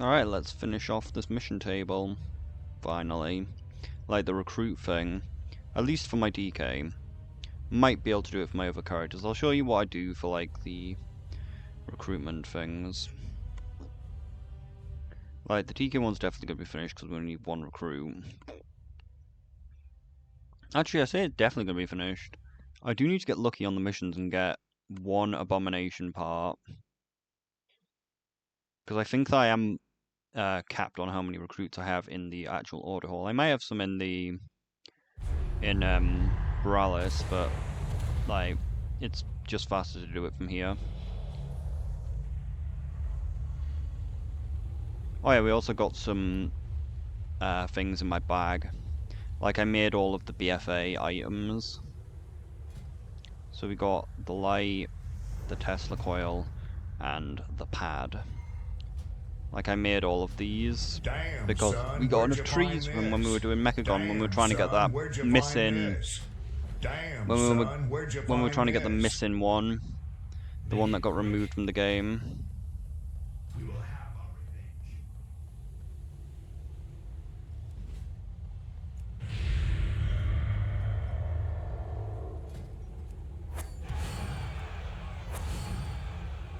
Alright, let's finish off this mission table. Finally. Like the recruit thing. At least for my DK. Might be able to do it for my other characters. I'll show you what I do for like the recruitment things. Like the DK one's definitely going to be finished because we only need one recruit. Actually, I say it's definitely going to be finished. I do need to get lucky on the missions and get one abomination part. Because I think that I am capped on how many recruits I have in the actual order hall. I may have some in Borealis, but like it's just faster to do it from here. Oh yeah, we also got some things in my bag. Like I made all of the BFA items. So we got the light, the Tesla coil, and the pad. Like I made all of these because we got enough trees from when we were doing Mechagon, when we were trying to get that missing when we were trying to get the missing one. The one that got removed from the game.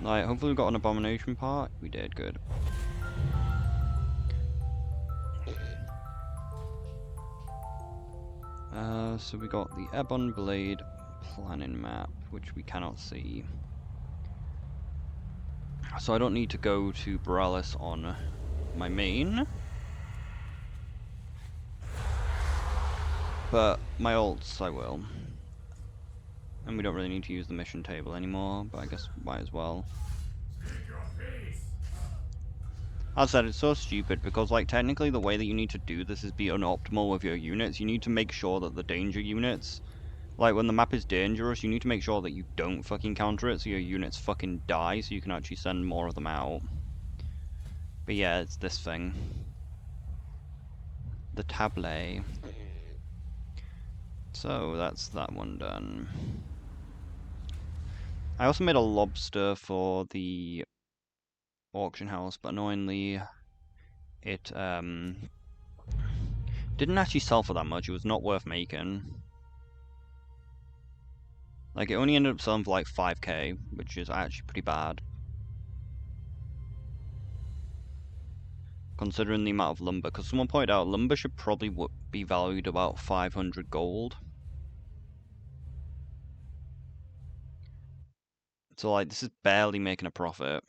Like, hopefully we got an abomination part. We did, good. So we got the Ebon Blade planning map, which we cannot see. So I don't need to go to Borealis on my main. But my ults I will. And we don't really need to use the mission table anymore, but I guess might as well. As I said, it's so stupid because, like, technically the way that you need to do this is be unoptimal with your units. You need to make sure that the danger units, like, when the map is dangerous, you need to make sure that you don't fucking counter it so your units fucking die so you can actually send more of them out. But yeah, it's this thing. The tablet. So, that's that one done. I also made a lobster for the auction house, but annoyingly it didn't actually sell for that much. It was not worth making. Like, it only ended up selling for like 5k, which is actually pretty bad. Considering the amount of lumber, because someone pointed out lumber should probably be valued about 500 gold. So like, this is barely making a profit.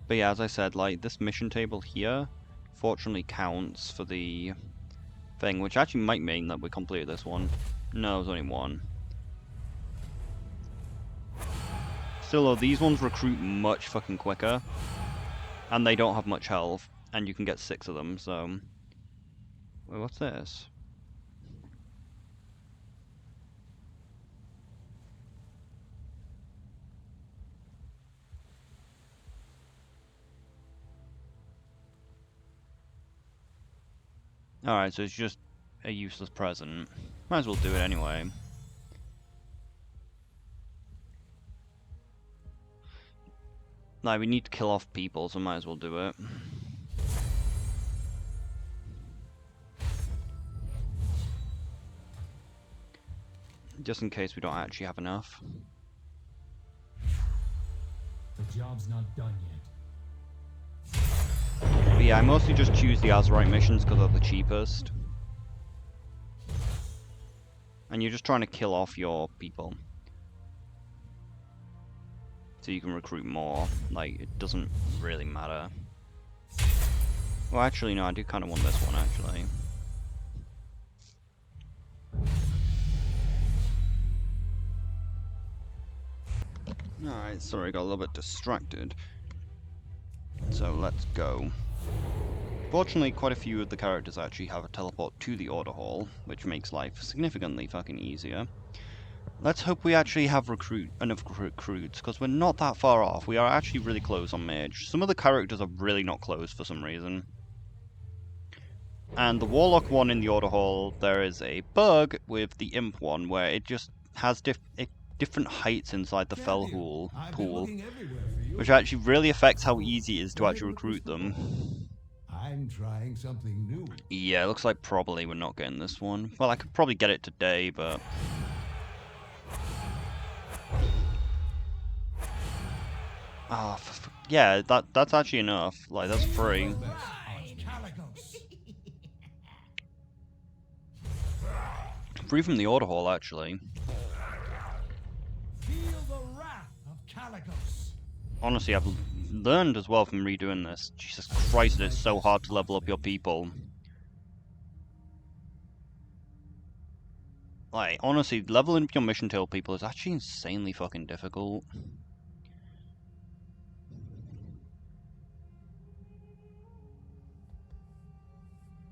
But yeah, as I said, like, this mission table here, fortunately counts for the thing, which actually might mean that we completed this one. No, there's only one. Still though, these ones recruit much fucking quicker. And they don't have much health, and you can get 6 of them, so... Wait, what's this? Alright, so it's just a useless present. Might as well do it anyway. Like, we need to kill off people, so might as well do it. Just in case we don't actually have enough. The job's not done yet. But yeah, I mostly just choose the Azerite missions because they're the cheapest. And you're just trying to kill off your people. So you can recruit more. Like, it doesn't really matter. Well, actually, no, I do kind of want this one, actually. Alright, sorry, I got a little bit distracted. So, let's go. Fortunately, quite a few of the characters actually have a teleport to the Order Hall, which makes life significantly fucking easier. Let's hope we actually have enough recruits, because we're not that far off. We are actually really close on Mage. Some of the characters are really not close for some reason. And the Warlock one in the Order Hall, there is a bug with the Imp one, where it just has different heights inside the Fellhul pool. which actually really affects how easy it is to actually recruit them. I'm trying something new. Yeah, it looks like probably we're not getting this one. Well, I could probably get it today, but... Ah, yeah, that's actually enough. Like, that's free. Free from the order hall, actually. Feel the wrath of Caligos. Honestly, I've learned as well from redoing this. Jesus Christ, it's so hard to level up your people. Like, honestly, leveling up your mission table people is actually insanely fucking difficult.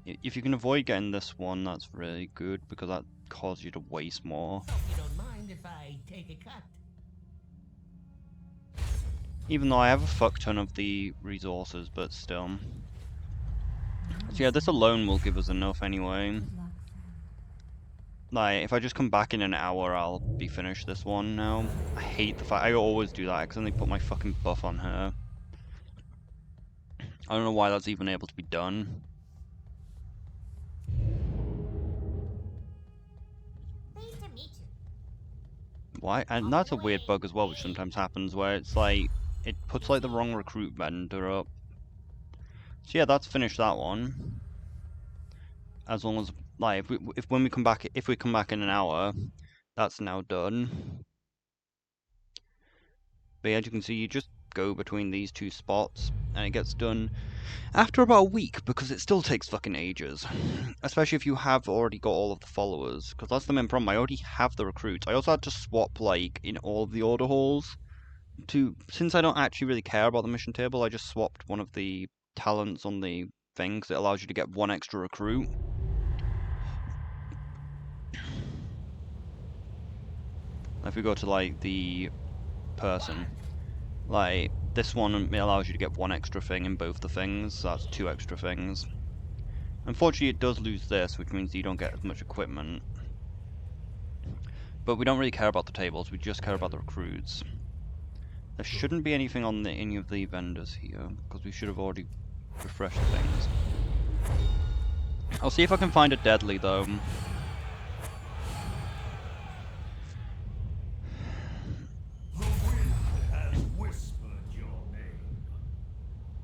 If you can avoid getting this one, that's really good, because that causes you to waste more. Hope you don't mind if I take a cut. Even though I have a fuck ton of the resources, but still. So yeah, this alone will give us enough anyway. Like, if I just come back in an hour, I'll be finished this one now. I hate the fact I always do that, because then they put my fucking buff on her. I don't know why that's even able to be done. Pleased to meet you. Why? And that's a weird bug as well, which sometimes happens, where it's like, it puts like the wrong recruit vendor up. So yeah, that's finished that one. As long as, like, if we come back in an hour, that's now done. But yeah, as you can see, you just go between these two spots, and it gets done after about a week, because it still takes fucking ages. Especially if you have already got all of the followers, because that's the main problem. I already have the recruits. I also had to swap, like, in all of the order halls. Since I don't actually really care about the mission table, I just swapped one of the talents on the thing, because it allows you to get one extra recruit. If we go to, like, the person, like, this one, it allows you to get one extra thing in both the things, so that's 2 extra things. Unfortunately, it does lose this, which means you don't get as much equipment. But we don't really care about the tables, we just care about the recruits. There shouldn't be anything on any of the vendors here, because we should have already refreshed things. I'll see if I can find a deadly, though.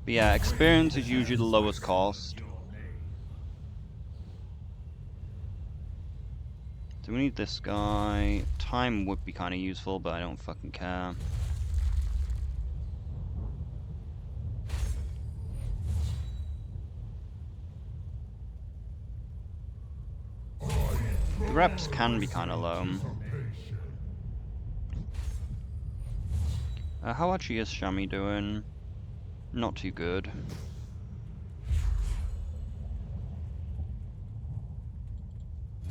But yeah, experience is usually the lowest cost. So we need this guy. Time would be kind of useful, but I don't fucking care. The reps can be kind of low. How actually is Shami doing? Not too good.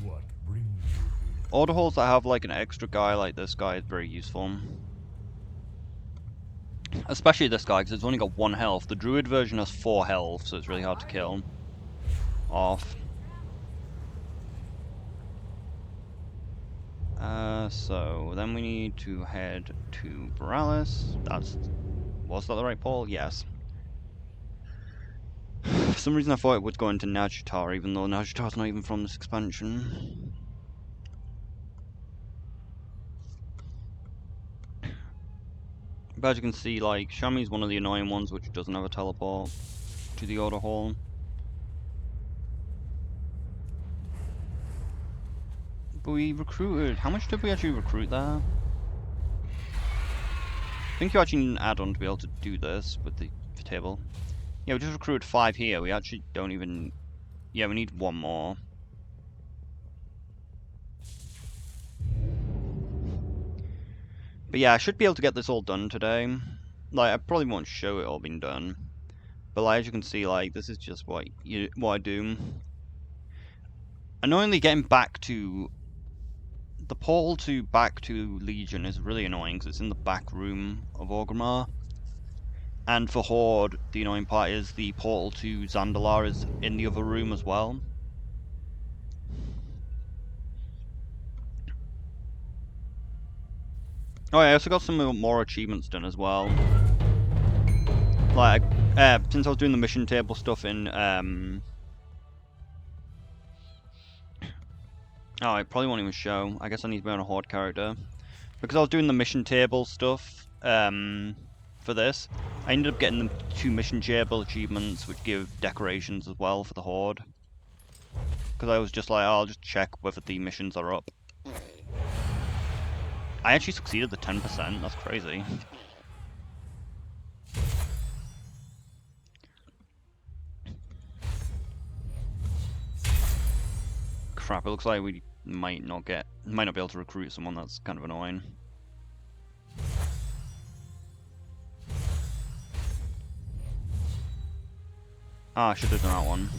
What brings you here? Order halls that have like an extra guy like this guy is very useful. Especially this guy, because it's only got 1 health. The druid version has 4 health, so it's really hard to kill off. So then we need to head to Borealis. Was that the right poll? Yes. For some reason I thought it would go into Najutar, even though Najutar's not even from this expansion. But as you can see, like, Shami's one of the annoying ones which doesn't have a teleport to the order hall. But we recruited... How much did we actually recruit there? I think you actually need an add-on to be able to do this with the table. Yeah, we just recruited 5 here. We actually don't even... Yeah, we need 1 more. But yeah, I should be able to get this all done today. Like, I probably won't show it all being done. But like, as you can see, like, this is just what I do. Annoyingly, getting back to... The portal back to Legion is really annoying, because it's in the back room of Orgrimmar. And for Horde, the annoying part is the portal to Zandalar is in the other room as well. Oh yeah, I also got some more achievements done as well. Like, since I was doing the mission table stuff in, oh, it probably won't even show. I guess I need to be on a horde character. Because I was doing the mission table stuff, for this, I ended up getting the 2 mission table achievements, which give decorations as well for the horde. Because I was just like, oh, I'll just check whether the missions are up. I actually succeeded the 10%, that's crazy. Crap, it looks like we might not be able to recruit someone. That's kind of annoying. Ah, I should have done that one.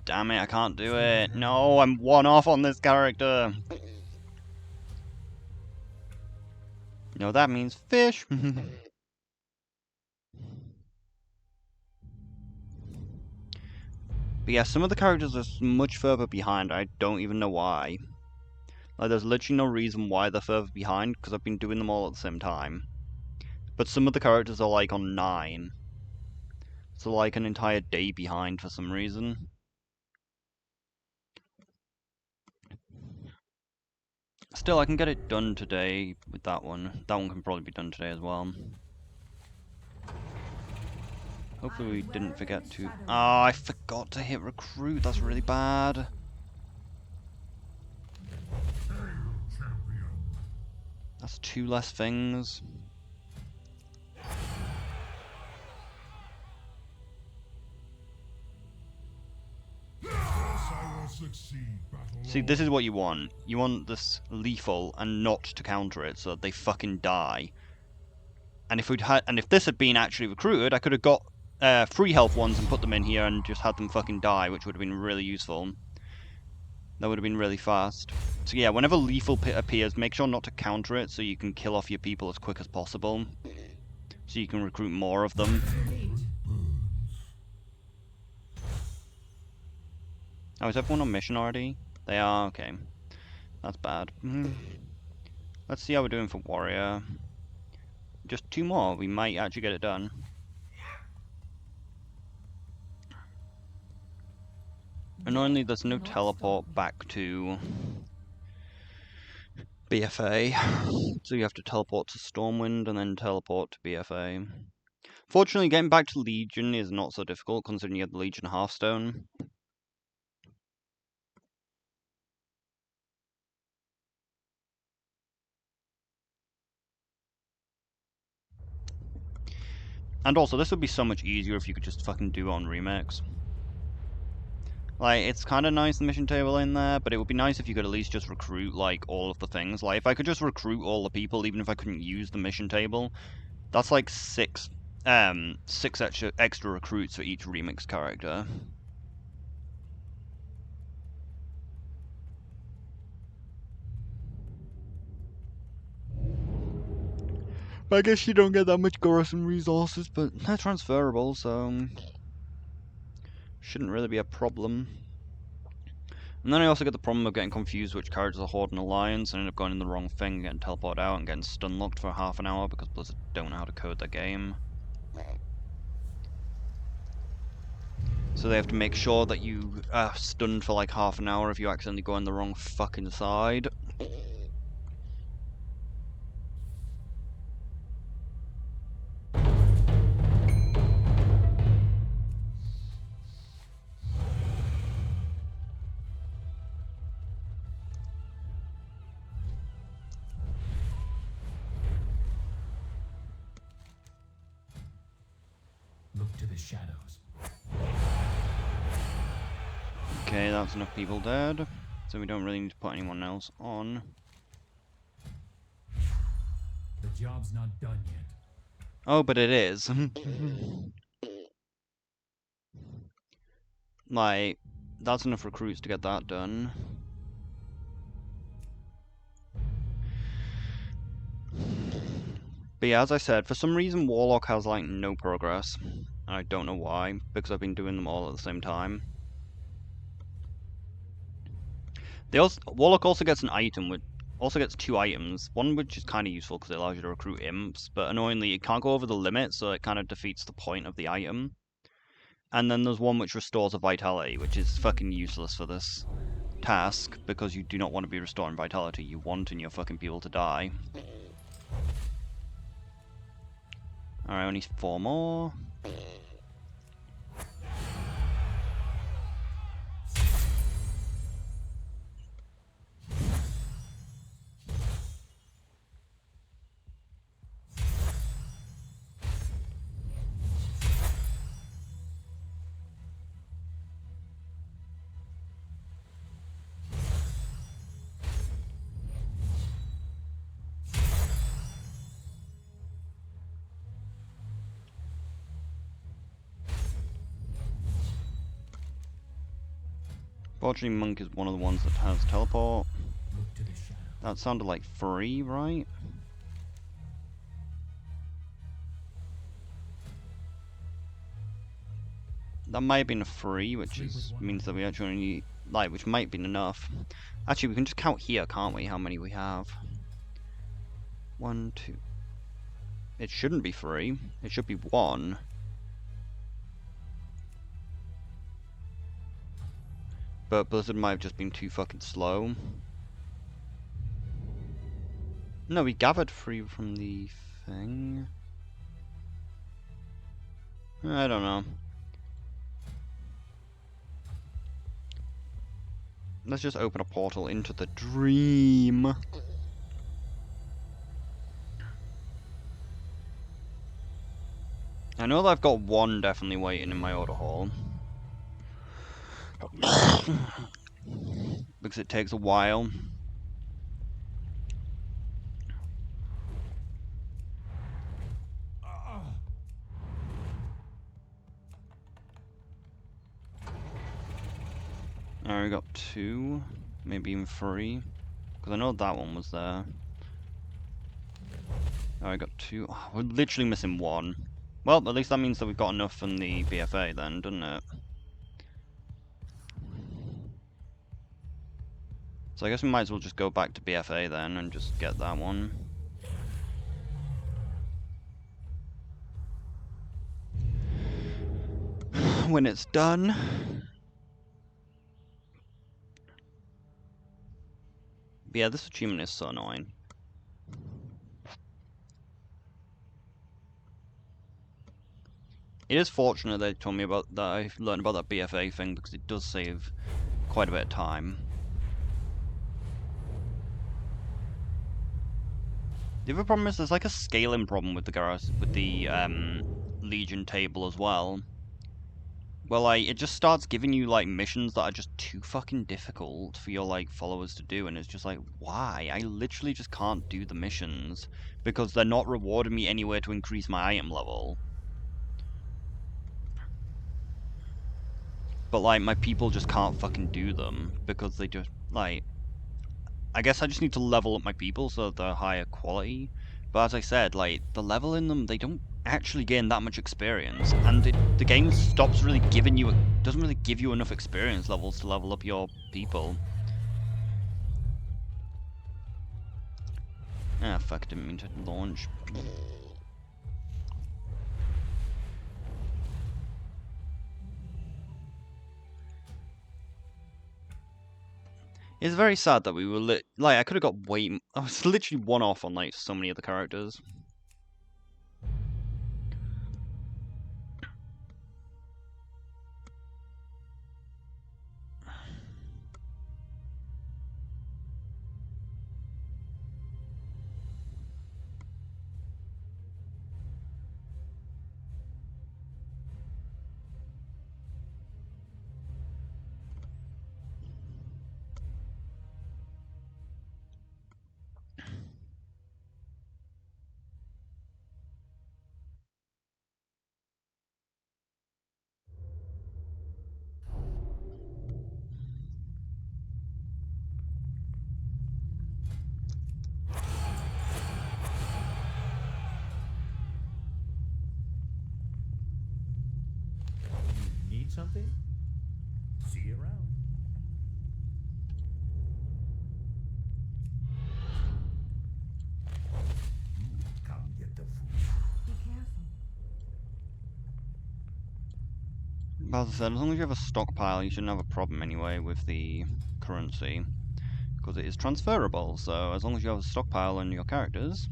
Damn it, I can't do it. No, I'm 1 off on this character. No, that means fish. But yeah, some of the characters are much further behind. I don't even know why. Like, there's literally no reason why they're further behind, because I've been doing them all at the same time. But some of the characters are like on 9. So like an entire day behind for some reason. Still, I can get it done today with that one. That one can probably be done today as well. Hopefully we didn't forget to... Oh, I forgot to hit recruit. That's really bad. That's 2 less things. See, this is what you want. You want this lethal and not to counter it, so that they fucking die. And if this had been actually recruited, I could have got 3 health ones and put them in here and just had them fucking die, which would have been really useful. That would have been really fast. So yeah, whenever lethal appears, make sure not to counter it so you can kill off your people as quick as possible. So you can recruit more of them. Oh, is everyone on mission already? They are, okay. That's bad. Let's see how we're doing for warrior. Just 2 more, we might actually get it done. Annoyingly, there's no teleport back to BFA, so you have to teleport to Stormwind and then teleport to BFA. Fortunately, getting back to Legion is not so difficult, considering you have the Legion Hearthstone. And also, this would be so much easier if you could just fucking do it on Remix. Like, it's kind of nice, the mission table in there, but it would be nice if you could at least just recruit, like, all of the things. Like, if I could just recruit all the people, even if I couldn't use the mission table, that's like 6 extra recruits for each remix character. I guess you don't get that much garrison resources, but they're transferable, so shouldn't really be a problem. And then I also get the problem of getting confused which characters are Horde and Alliance, and end up going in the wrong thing, getting teleported out, and getting stun locked for half an hour because Blizzard don't know how to code their game. So they have to make sure that you are stunned for like half an hour if you accidentally go on the wrong fucking side. Look to the shadows. Okay, that's enough people dead, so we don't really need to put anyone else on. The job's not done yet. Oh, but it is. Like, that's enough recruits to get that done. But yeah, as I said, for some reason Warlock has like no progress. I don't know why, because I've been doing them all at the same time. Warlock also gets an item, which also gets 2 items. One which is kind of useful because it allows you to recruit imps, but annoyingly it can't go over the limit, so it kind of defeats the point of the item. And then there's one which restores a vitality, which is fucking useless for this task because you do not want to be restoring vitality. You want in your fucking people to die. Alright, only 4 more. Fortunately, Monk is one of the ones that has teleport. Look to the shadows. That sounded like free, right? That might have been a free, which means that we actually only need, like, which might have been enough. Actually, we can just count here, can't we, how many we have? 1, 2. It shouldn't be free. It should be 1. But Blizzard might have just been too fucking slow. No, we gathered free from the thing. I don't know. Let's just open a portal into the dream. I know that I've got 1 definitely waiting in my order hall. Because it takes a while. Alright, we got 2, maybe even 3. Because I know that one was there. Alright, I got 2. Oh, we're literally missing 1. Well, at least that means that we've got enough from the BFA then, doesn't it? So I guess we might as well just go back to BFA then and just get that one. When it's done. But yeah, this achievement is so annoying. It is fortunate they told me about that. I learned about that BFA thing because it does save quite a bit of time. The other problem is there's like a scaling problem with the Legion table as well. Well, like, it just starts giving you, like, missions that are just too fucking difficult for your, like, followers to do, and it's just like, why? I literally just can't do the missions, because they're not rewarding me anywhere to increase my item level. But, like, my people just can't fucking do them, because they just, like... I guess I just need to level up my people so that they're higher quality. But as I said, like, the level in them, they don't actually gain that much experience, and the game stops really giving you, doesn't really give you enough experience levels to level up your people. Ah, fuck, didn't mean to launch. It's very sad that we were like, I could have got way, I was literally 1 off on, like, so many of the characters. Need something? See you around. as I said, as long as you have a stockpile, you shouldn't have a problem anyway with the currency. Because it is transferable, so as long as you have a stockpile on your characters,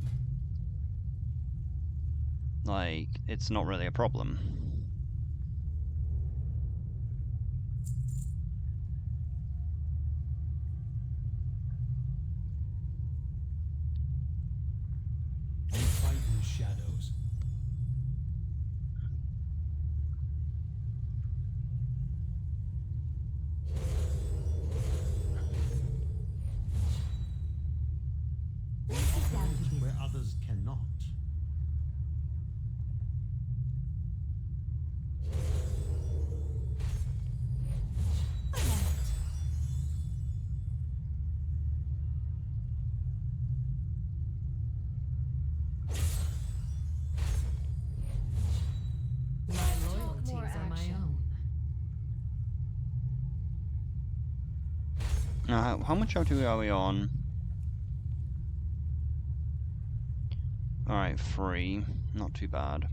like, it's not really a problem. We fight in the shadows. Where others cannot. My loyalties are my own. How much LTV are we on? Alright, 3. Not too bad.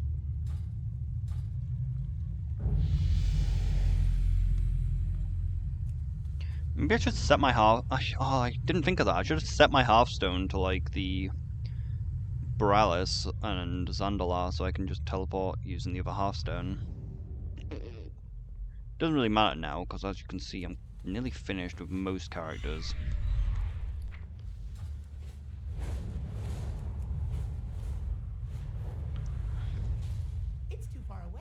Maybe I should set my half... I didn't think of that. I should have set my Hearthstone to, like, the Borealis and Zandalar so I can just teleport using the other Hearthstone. Doesn't really matter now, because as you can see, I'm nearly finished with most characters. It's too far away.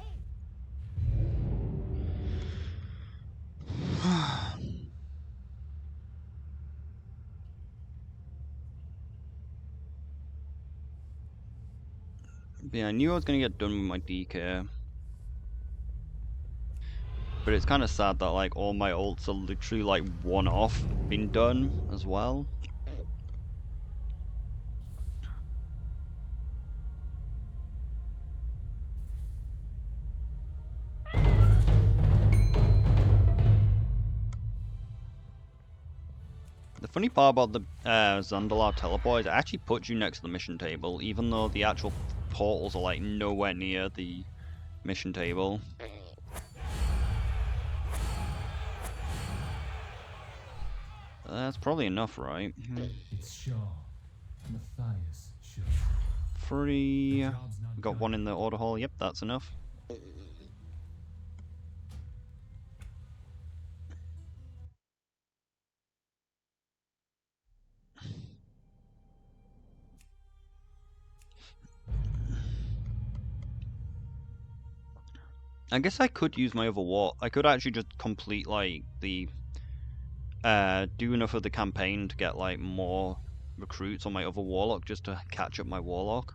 Yeah, I knew I was going to get done with my DK. But it's kind of sad that, like, all my ults are literally, like, one-off being done as well. The funny part about the Zandalar teleport is it actually puts you next to the mission table, even though the actual portals are, like, nowhere near the mission table. That's probably enough, right? It's Shaw. Matthias Shaw. 3. The job's not Got done. one in the order hall. Yep, that's enough. I guess I could use my other war. I could actually just complete, like, the do enough of the campaign to get, like, more recruits on my other warlock just to catch up my warlock.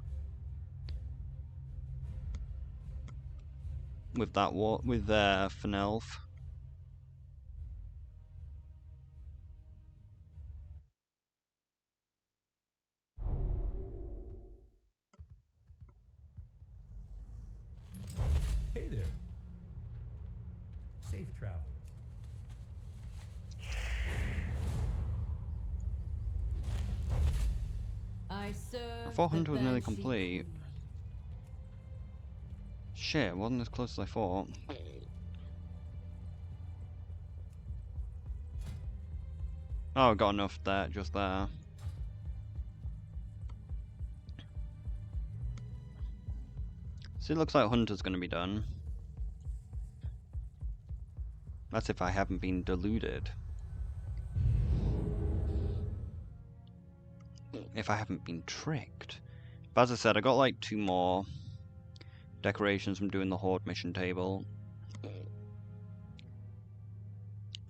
With that with Fenelf. Hey there. Safe travel. I serve. I thought the Hunter was nearly Banshee complete. Queen. Shit, it wasn't as close as I thought. Oh, I got enough there, just there. So it looks like Hunter's gonna be done. That's if I haven't been deluded. If I haven't been tricked. But as I said, I got like 2 more decorations from doing the Horde mission table.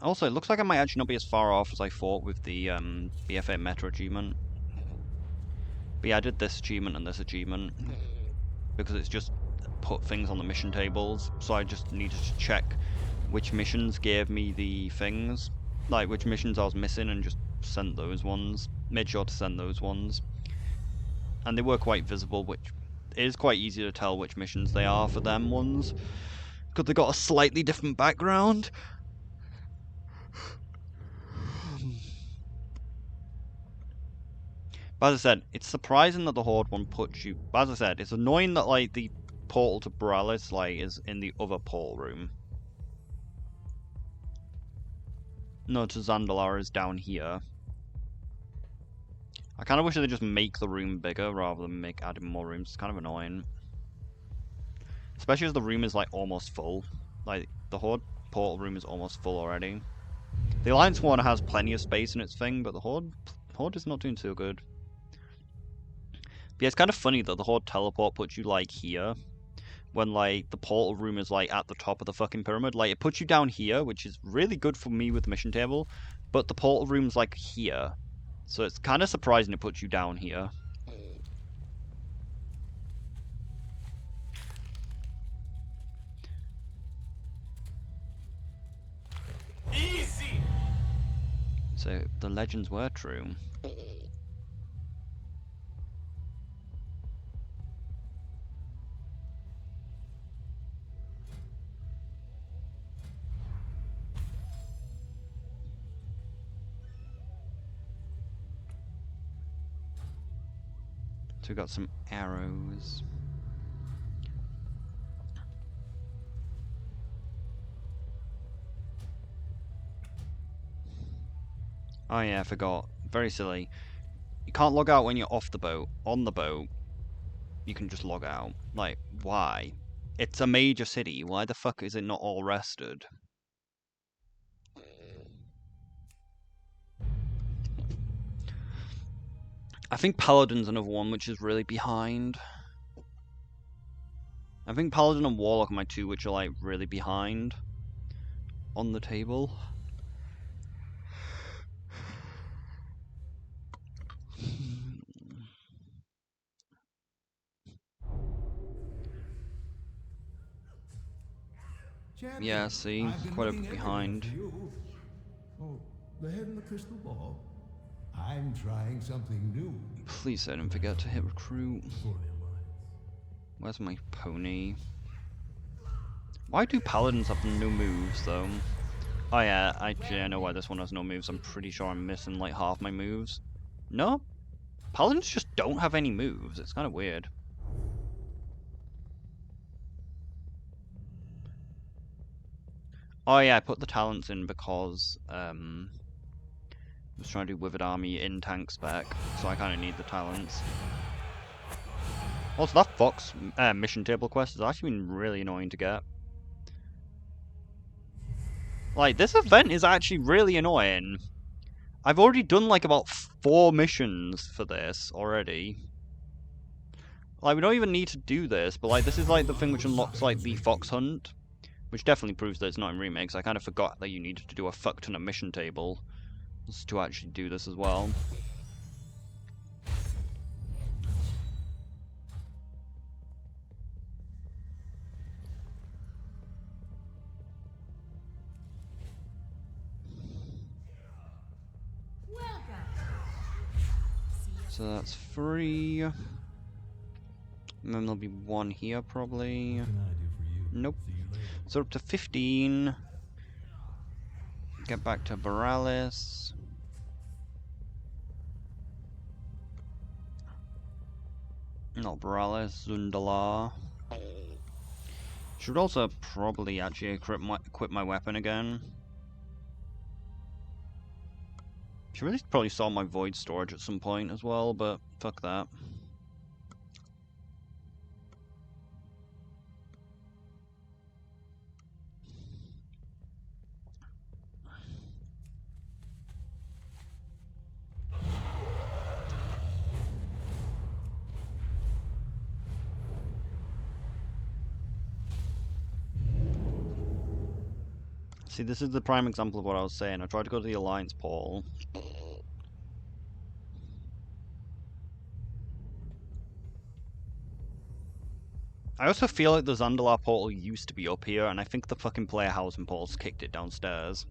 Also, it looks like I might actually not be as far off as I thought with the BFA Metro achievement. But yeah, I did this achievement and this achievement. Because it's just put things on the mission tables. So I just needed to check which missions gave me the things. Like, which missions I was missing and just sent those ones. Made sure to send those ones. And they were quite visible, which it is quite easy to tell which missions they are for them ones. Because they got a slightly different background. But as I said, it's surprising that the Horde one puts you... As I said, it's annoying that, like, the portal to Borealis, like, is in the other portal room. No, to Zandalar is down here. I kind of wish they just make the room bigger rather than make adding more rooms. It's kind of annoying. Especially as the room is like almost full. Like the Horde portal room is almost full already. The Alliance one has plenty of space in its thing, but the Horde is not doing too good. But yeah, it's kind of funny that the Horde teleport puts you like here, when like the portal room is like at the top of the fucking pyramid. Like it puts you down here, which is really good for me with the mission table, but the portal room's like here. So it's kind of surprising it puts you down here. Easy. So the legends were true. So we got some arrows. Oh yeah, I forgot. Very silly. You can't log out when you're off the boat. On the boat, you can just log out. Like, why? It's a major city. Why the fuck is it not all rested? I think Paladin's another one which is really behind. I think Paladin and Warlock are my two which are like really behind on the table. Yeah, see, quite a bit behind. Oh, the head in the crystal ball. I'm trying something new. Please don't forget to hit recruit. For the Alliance. Where's my pony? Why do Paladins have no moves though? Oh yeah, I know why this one has no moves. I'm pretty sure I'm missing like half my moves. No? Paladins just don't have any moves. It's kind of weird. Oh yeah, I put the talents in because I was trying to do Withered Army in tank spec, so I kind of need the talents. Also, that Fox mission table quest has actually been really annoying to get. Like, this event is actually really annoying. I've already done like about 4 missions for this already. Like, we don't even need to do this, but like, this is like the thing which unlocks like the Fox Hunt, which definitely proves that it's not in remakes. I kind of forgot that you needed to do a fuck ton of mission table to actually do this as well. So that's 3. And then there'll be 1 here probably. What can I do for you? Nope. See you later. So up to 15. Get back to Borealis. Not Borealis, Zundalar. Should also probably actually equip my weapon again. Should really probably sell my void storage at some point as well, but fuck that. See, this is the prime example of what I was saying. I tried to go to the Alliance portal. I also feel like the Zandalar portal used to be up here, and I think the fucking player housing portals kicked it downstairs.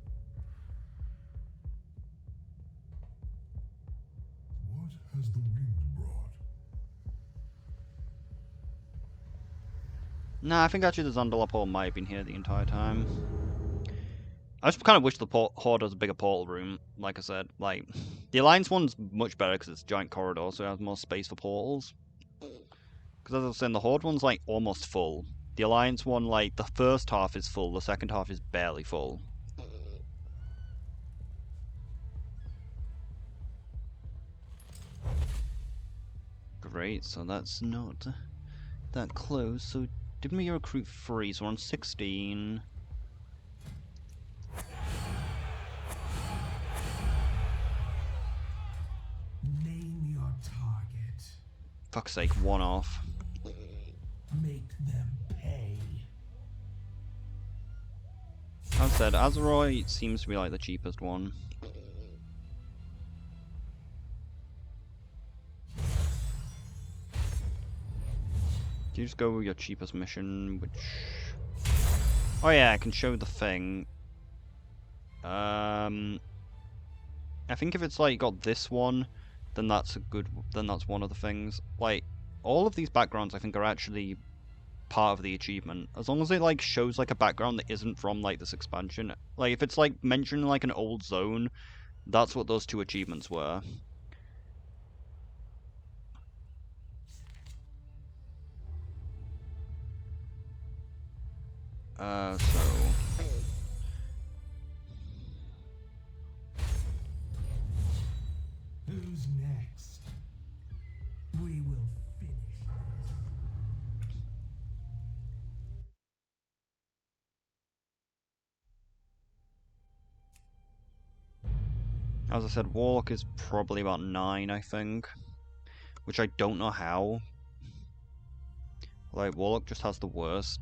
What has the wind brought? Nah, I think actually the Zandalar portal might have been here the entire time. I just kind of wish the Horde has a bigger portal room, like I said. Like, the Alliance one's much better because it's a giant corridor, so it has more space for portals. Because as I was saying, the Horde one's like almost full. The Alliance one, like, the first half is full, the second half is barely full. rate, so that's not that close. So didn't we recruit 3? So we're on 16. Name your target. Fuck's sake, 1 off. Make them pay. As I said, Azeroth seems to be like the cheapest one. Do you just go with your cheapest mission, which... Oh yeah, I can show the thing. I think if it's like got this one, then that's that's one of the things. Like, all of these backgrounds I think are actually part of the achievement. As long as it like shows like a background that isn't from like this expansion. Like if it's like mentioning like an old zone, that's what those 2 achievements were. So Who's next? We will finish this. as I said, Warlock is probably about 9, I think. Which I don't know how. Like, Warlock just has the worst.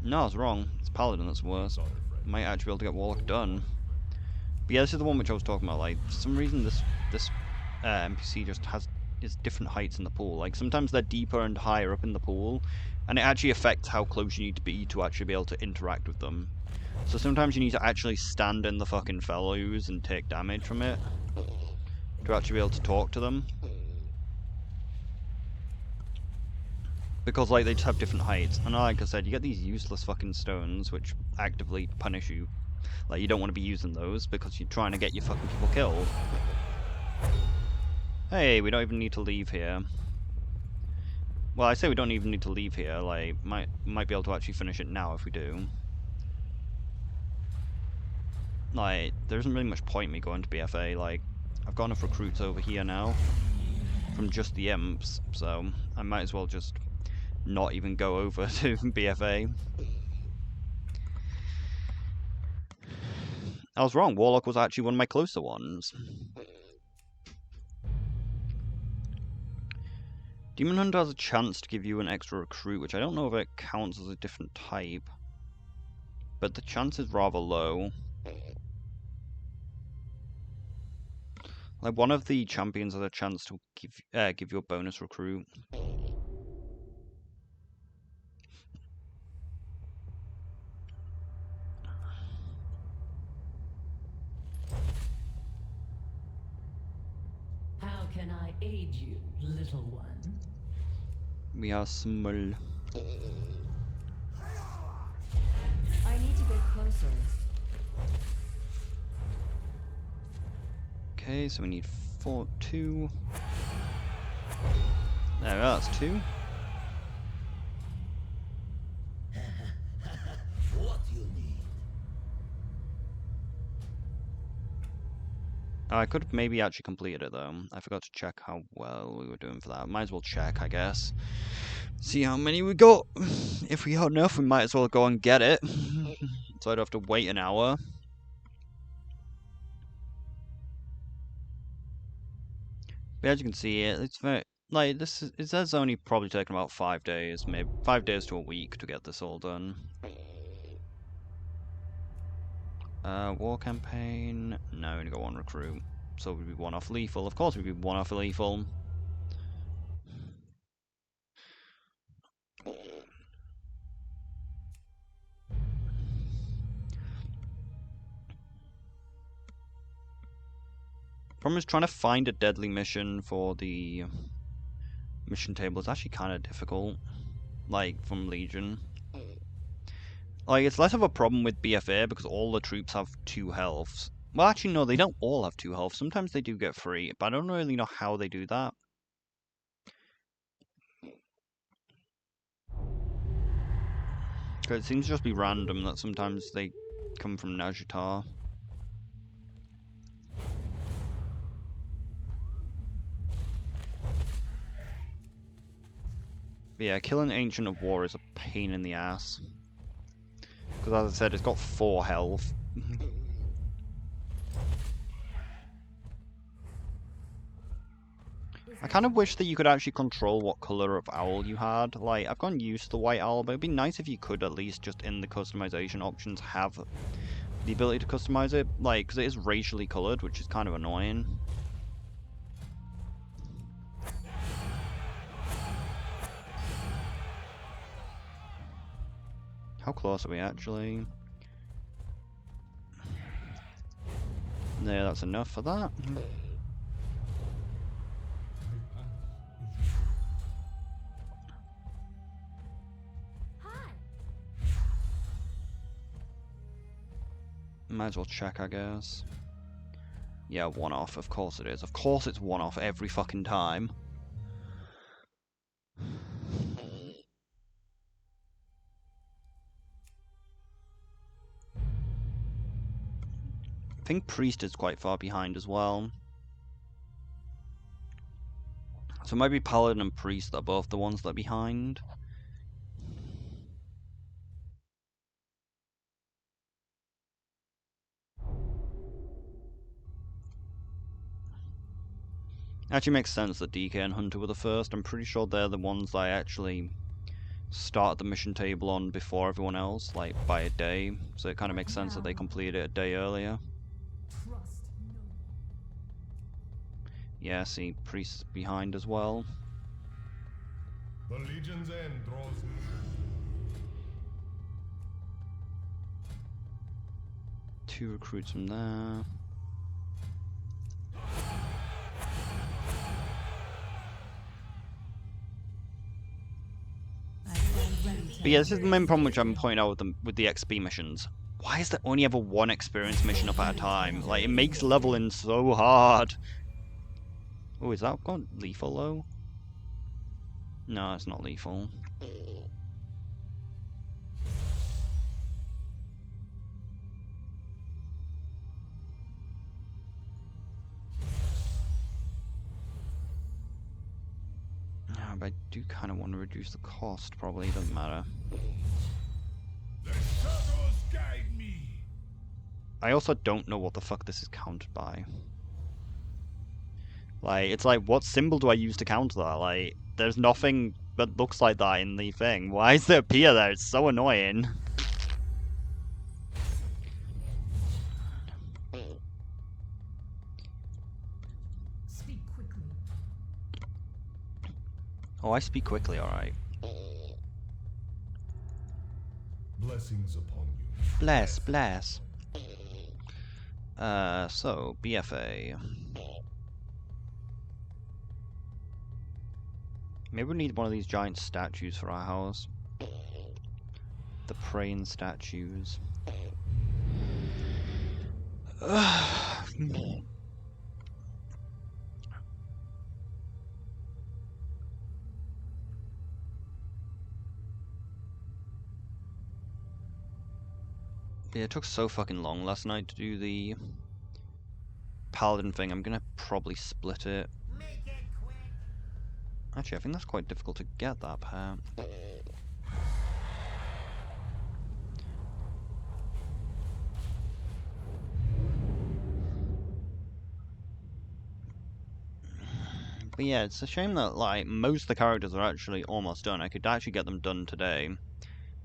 No, I was wrong. It's Paladin that's worse. Might actually be able to get Warlock done. But yeah, this is the one which I was talking about. Like, for some reason, this NPC just is different heights in the pool. Like, sometimes they're deeper and higher up in the pool, and it actually affects how close you need to be actually be able to interact with them. So sometimes you need to actually stand in the fucking fellows and take damage from it to actually be able to talk to them. Because, like, they just have different heights. And like I said, you get these useless fucking stones which actively punish you. Like, you don't want to be using those because you're trying to get your fucking people killed. Hey, we don't even need to leave here. Well, I say we don't even need to leave here. Like, might be able to actually finish it now if we do. Like, there isn't really much point in me going to BFA. Like, I've got enough recruits over here now from just the imps, so I might as well just not even go over to BFA. I was wrong. Warlock was actually one of my closer ones. Demon Hunter has a chance to give you an extra recruit, which I don't know if it counts as a different type. But the chance is rather low. Like, one of the champions has a chance to give you a bonus recruit. How can I aid you, little one? We are small. I need to get closer. Okay, so we need 2. There, that's 2. What you need? Oh, I could have maybe actually completed it though. I forgot to check how well we were doing for that. Might as well check, I guess. See how many we got. If we got enough, we might as well go and get it. So I'd have to wait an hour. But as you can see, it's very like this is it says only probably taken about 5 days, maybe 5 days to a week to get this all done. War campaign. No, only got 1 recruit. So we'd be 1 off lethal. Of course we'd be 1 off lethal. Problem is trying to find a deadly mission for the mission table is actually kind of difficult. Like, from Legion. Like, it's less of a problem with BFA because all the troops have 2 healths. Well, actually, no, they don't all have 2 health. Sometimes they do get 3, but I don't really know how they do that. Because it seems to just be random that sometimes they come from Najutar. But yeah, killing Ancient of War is a pain in the ass. Because as I said, it's got 4 health. I kind of wish that you could actually control what color of owl you had. Like, I've gotten used to the white owl, but it'd be nice if you could at least just in the customization options have the ability to customize it. Like, because it is racially colored, which is kind of annoying. How close are we actually? Yeah, that's enough for that. Might as well check, I guess. Yeah, 1 off. Of course it is. Of course it's 1 off every fucking time. I think Priest is quite far behind as well. So it might be Paladin and Priest that are both the ones that are behind. Actually makes sense that DK and Hunter were the first. I'm pretty sure they're the ones that I actually start the mission table on before everyone else, like by a day. So it kind of makes sense that they completed it a day earlier. Yeah, see, Priest's behind as well. The Legion's end draws near. 2 recruits from there. But yeah, this is the main problem which I'm pointing out with the XP missions. Why is there only ever 1 experience mission up at a time? Like, it makes leveling so hard. Oh, is that gone lethal though? No, it's not lethal. Yeah, but I do kind of want to reduce the cost, probably. Doesn't matter. The shadows guide me. I also don't know what the fuck this is countered by. Like, it's like, what symbol do I use to counter that? Like, there's nothing that looks like that in the thing. Why does it appear there? It's so annoying. Speak quickly. Oh, I speak quickly, alright. Blessings upon you. Bless, bless. So, BFA. Maybe we need one of these giant statues for our house. The praying statues. Yeah, it took so fucking long last night to do the Paladin thing. I'm gonna probably split it. Make it quick. Actually, I think that's quite difficult to get that part. But yeah, it's a shame that like most of the characters are actually almost done. I could actually get them done today.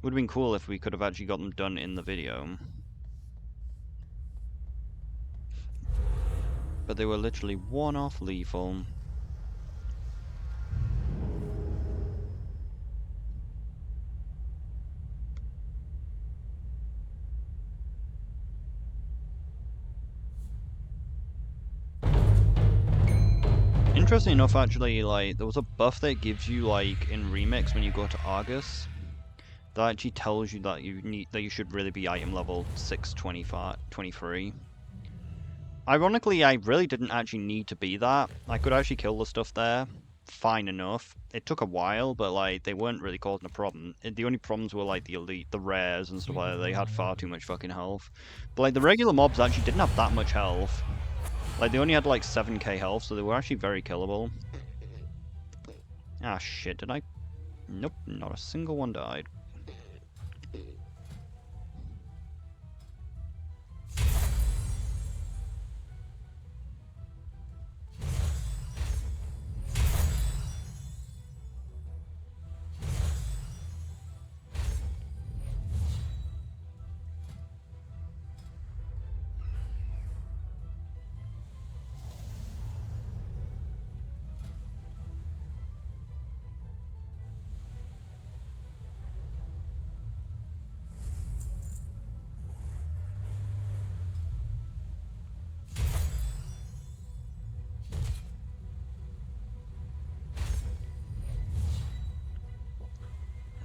Would have been cool if we could have actually got them done in the video. But they were literally 1 off lethal. Interesting enough, actually, like, there was a buff that gives you, like, in Remix when you go to Argus. That actually tells you that you should really be item level 623. Ironically, I really didn't actually need to be that. I could actually kill the stuff there. fine enough. It took a while, but like they weren't really causing a problem. The only problems were like the elite, the rares and stuff like that. They had far too much fucking health. But like the regular mobs actually didn't have that much health. Like they only had like 7k health, so they were actually very killable. Ah shit, did I? Nope, not a single one died.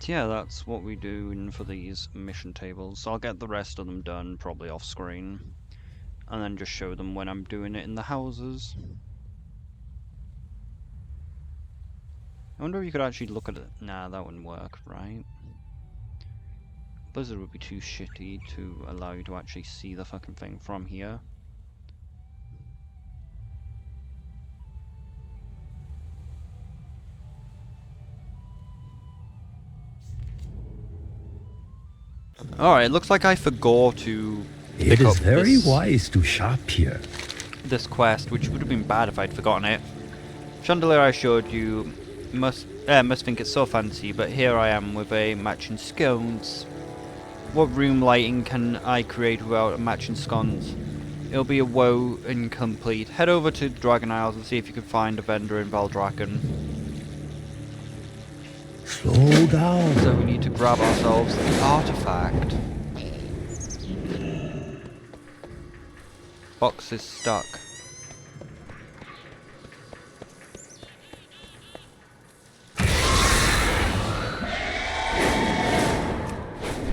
Yeah, that's what we do for these mission tables. So I'll get the rest of them done, probably off screen, and then just show them when I'm doing it in the houses. I wonder if you could actually look at it. Nah, that wouldn't work, right? Blizzard would be too shitty to allow you to actually see the fucking thing from here. Alright, looks like I forgot to pick It is up very this, wise to shop here. this quest, which would have been bad if I'd forgotten it. Chandelier I showed you must think it's so fancy, but here I am with a matching scones. What room lighting can I create without a matching scones? It'll be a woe incomplete. Head over to Dragon Isles and see if you can find a vendor in Valdraken. Slow down. So we need to grab ourselves the artifact. Box is stuck.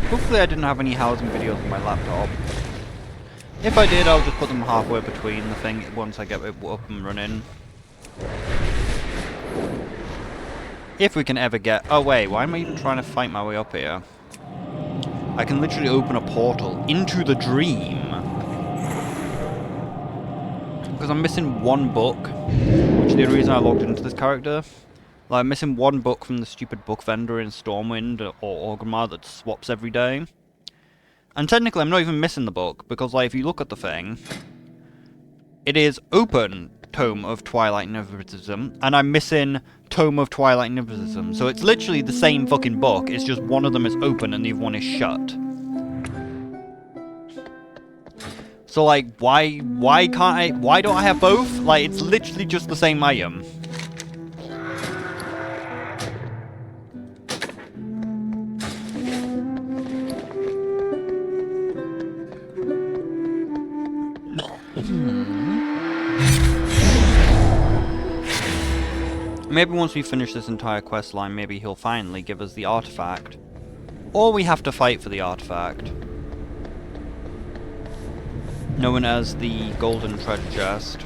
Hopefully I didn't have any housing videos on my laptop. If I did, I'll just put them halfway between the thing once I get it up and running. If we can ever get... Oh wait, why am I even trying to fight my way up here? I can literally open a portal into the dream. Because I'm missing one book, which is the reason I logged into this character. Like, I'm missing one book from the stupid book vendor in Stormwind or Orgrimmar that swaps every day. And technically I'm not even missing the book, because like if you look at the thing, it is open Tome of Twilight Nepotism, and I'm missing Tome of Twilight Nepotism. So it's literally the same fucking book, it's just one of them is open and the other one is shut. So like, why don't I have both? Like, it's literally just the same item. Maybe once we finish this entire quest line, maybe he'll finally give us the artifact. Or we have to fight for the artifact. Known as the Golden Treasure Chest.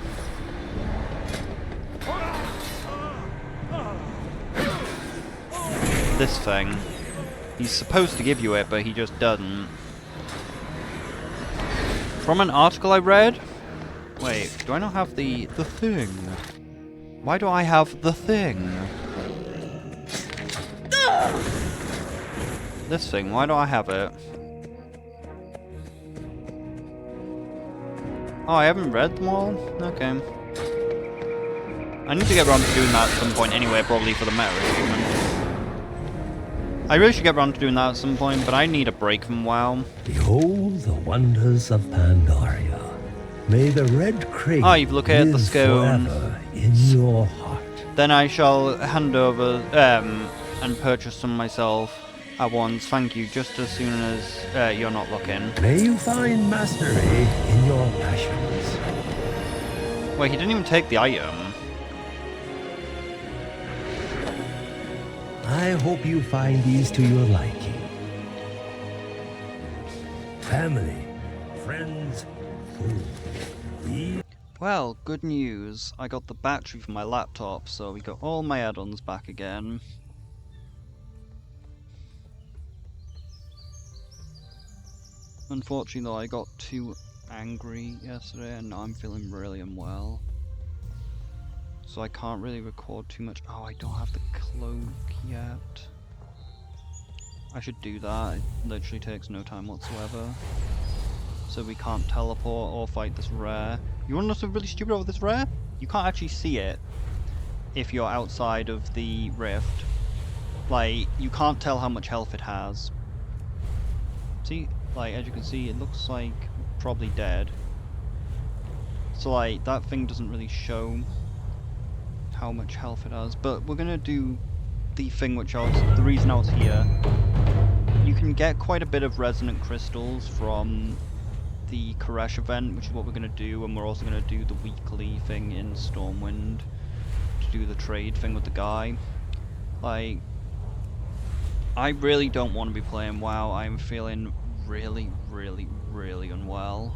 This thing. He's supposed to give you it, but he just doesn't. From an article I read... Wait, do I not have the thing? Why do I have the thing? This thing, why do I have it? Oh, I haven't read them all? Okay. I need to get around to doing that at some point anyway, probably for the meta achievement. I really should get around to doing that at some point, but I need a break from WoW. Behold the wonders of Pandaria. May the red crate Ah, you've located the live scone. forever in your heart. Then I shall hand over and purchase some myself at once. Thank you, just as soon as you're not looking. May you find mastery in your passions. Wait, he didn't even take the item. I hope you find these to your liking. Family, friends, food. Well, good news. I got the battery for my laptop, so we got all my add-ons back again. Unfortunately though, I got too angry yesterday and now I'm feeling really unwell. So I can't really record too much. Oh, I don't have the cloak yet. I should do that. It literally takes no time whatsoever. So we can't teleport or fight this rare. You wanna know something really stupid over this rare? You can't actually see it if you're outside of the rift. Like, you can't tell how much health it has. See? Like, as you can see, it looks like probably dead. So like, that thing doesn't really show how much health it has. But we're gonna do the thing which the reason I was here. You can get quite a bit of resonant crystals from the Koresh event, which is what we're gonna do, and we're also gonna do the weekly thing in Stormwind to do the trade thing with the guy. Like, I really don't want to be playing WoW. I'm feeling really unwell.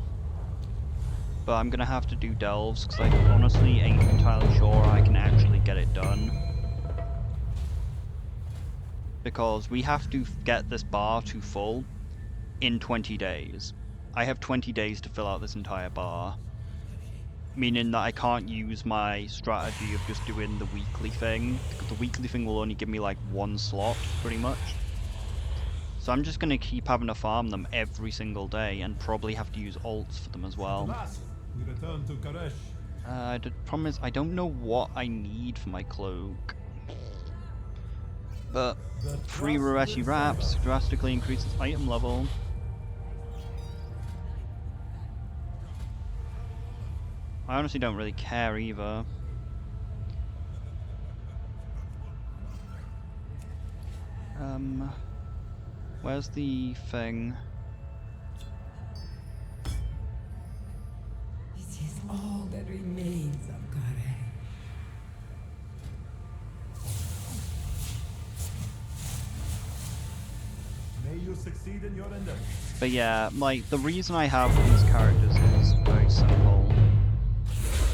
But I'm gonna have to do delves because I honestly ain't entirely sure I can actually get it done. Because we have to get this bar to full in 20 days. I have 20 days to fill out this entire bar. Meaning that I can't use my strategy of just doing the weekly thing. Because the weekly thing will only give me like one slot, pretty much. So I'm just going to keep having to farm them every single day and probably have to use ults for them as well. We return to Karesh. The problem is I don't know what I need for my cloak. But 3 Rueshi wraps drastically increases item level. I honestly don't really care either. Where's the thing? This is all that remains of Kare. May you succeed in your endeavor. But yeah, like, the reason I have these characters is very simple.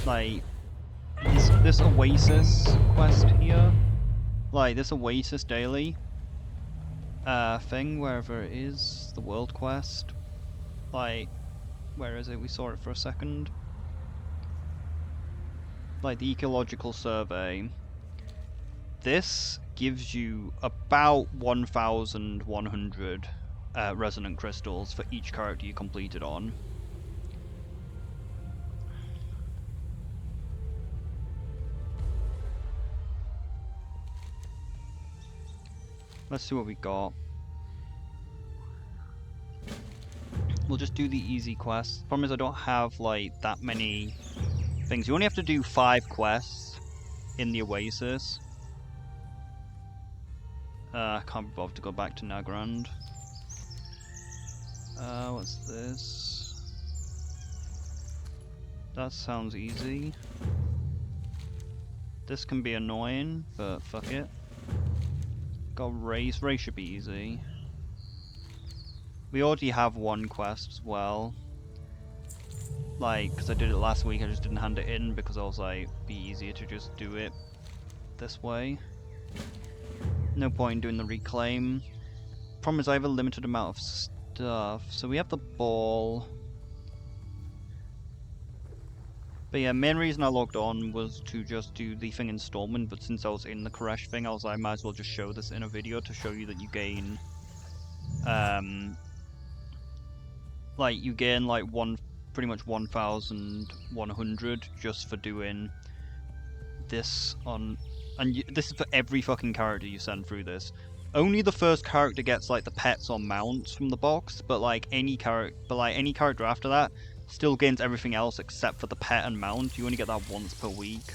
Like, this Oasis quest here, like, this Oasis daily thing, wherever it is, the world quest, like, where is it? We saw it for a second. Like, the ecological survey. This gives you about 1,100 resonant crystals for each character you completed on. Let's see what we got. We'll just do the easy quests. Problem is I don't have like that many things. You only have to do 5 quests in the Oasis. I can't be bothered to go back to Nagrand. What's this? That sounds easy. This can be annoying, but fuck it. Got race. Race should be easy. We already have one quest as well. Like, because I did it last week, I just didn't hand it in because I was like, be easier to just do it this way. No point in doing the reclaim. Problem is I have a limited amount of stuff. So we have the ball. But yeah, main reason I logged on was to just do the thing in Stormwind, but since I was in the Koresh thing, I was like, I might as well just show this in a video to show you that you gain, like, you gain like pretty much 1,100 just for doing this on, and this is for every fucking character you send through this. Only the first character gets like the pets or mounts from the box, but like any character after that still gains everything else except for the pet and mount. You only get that once per week.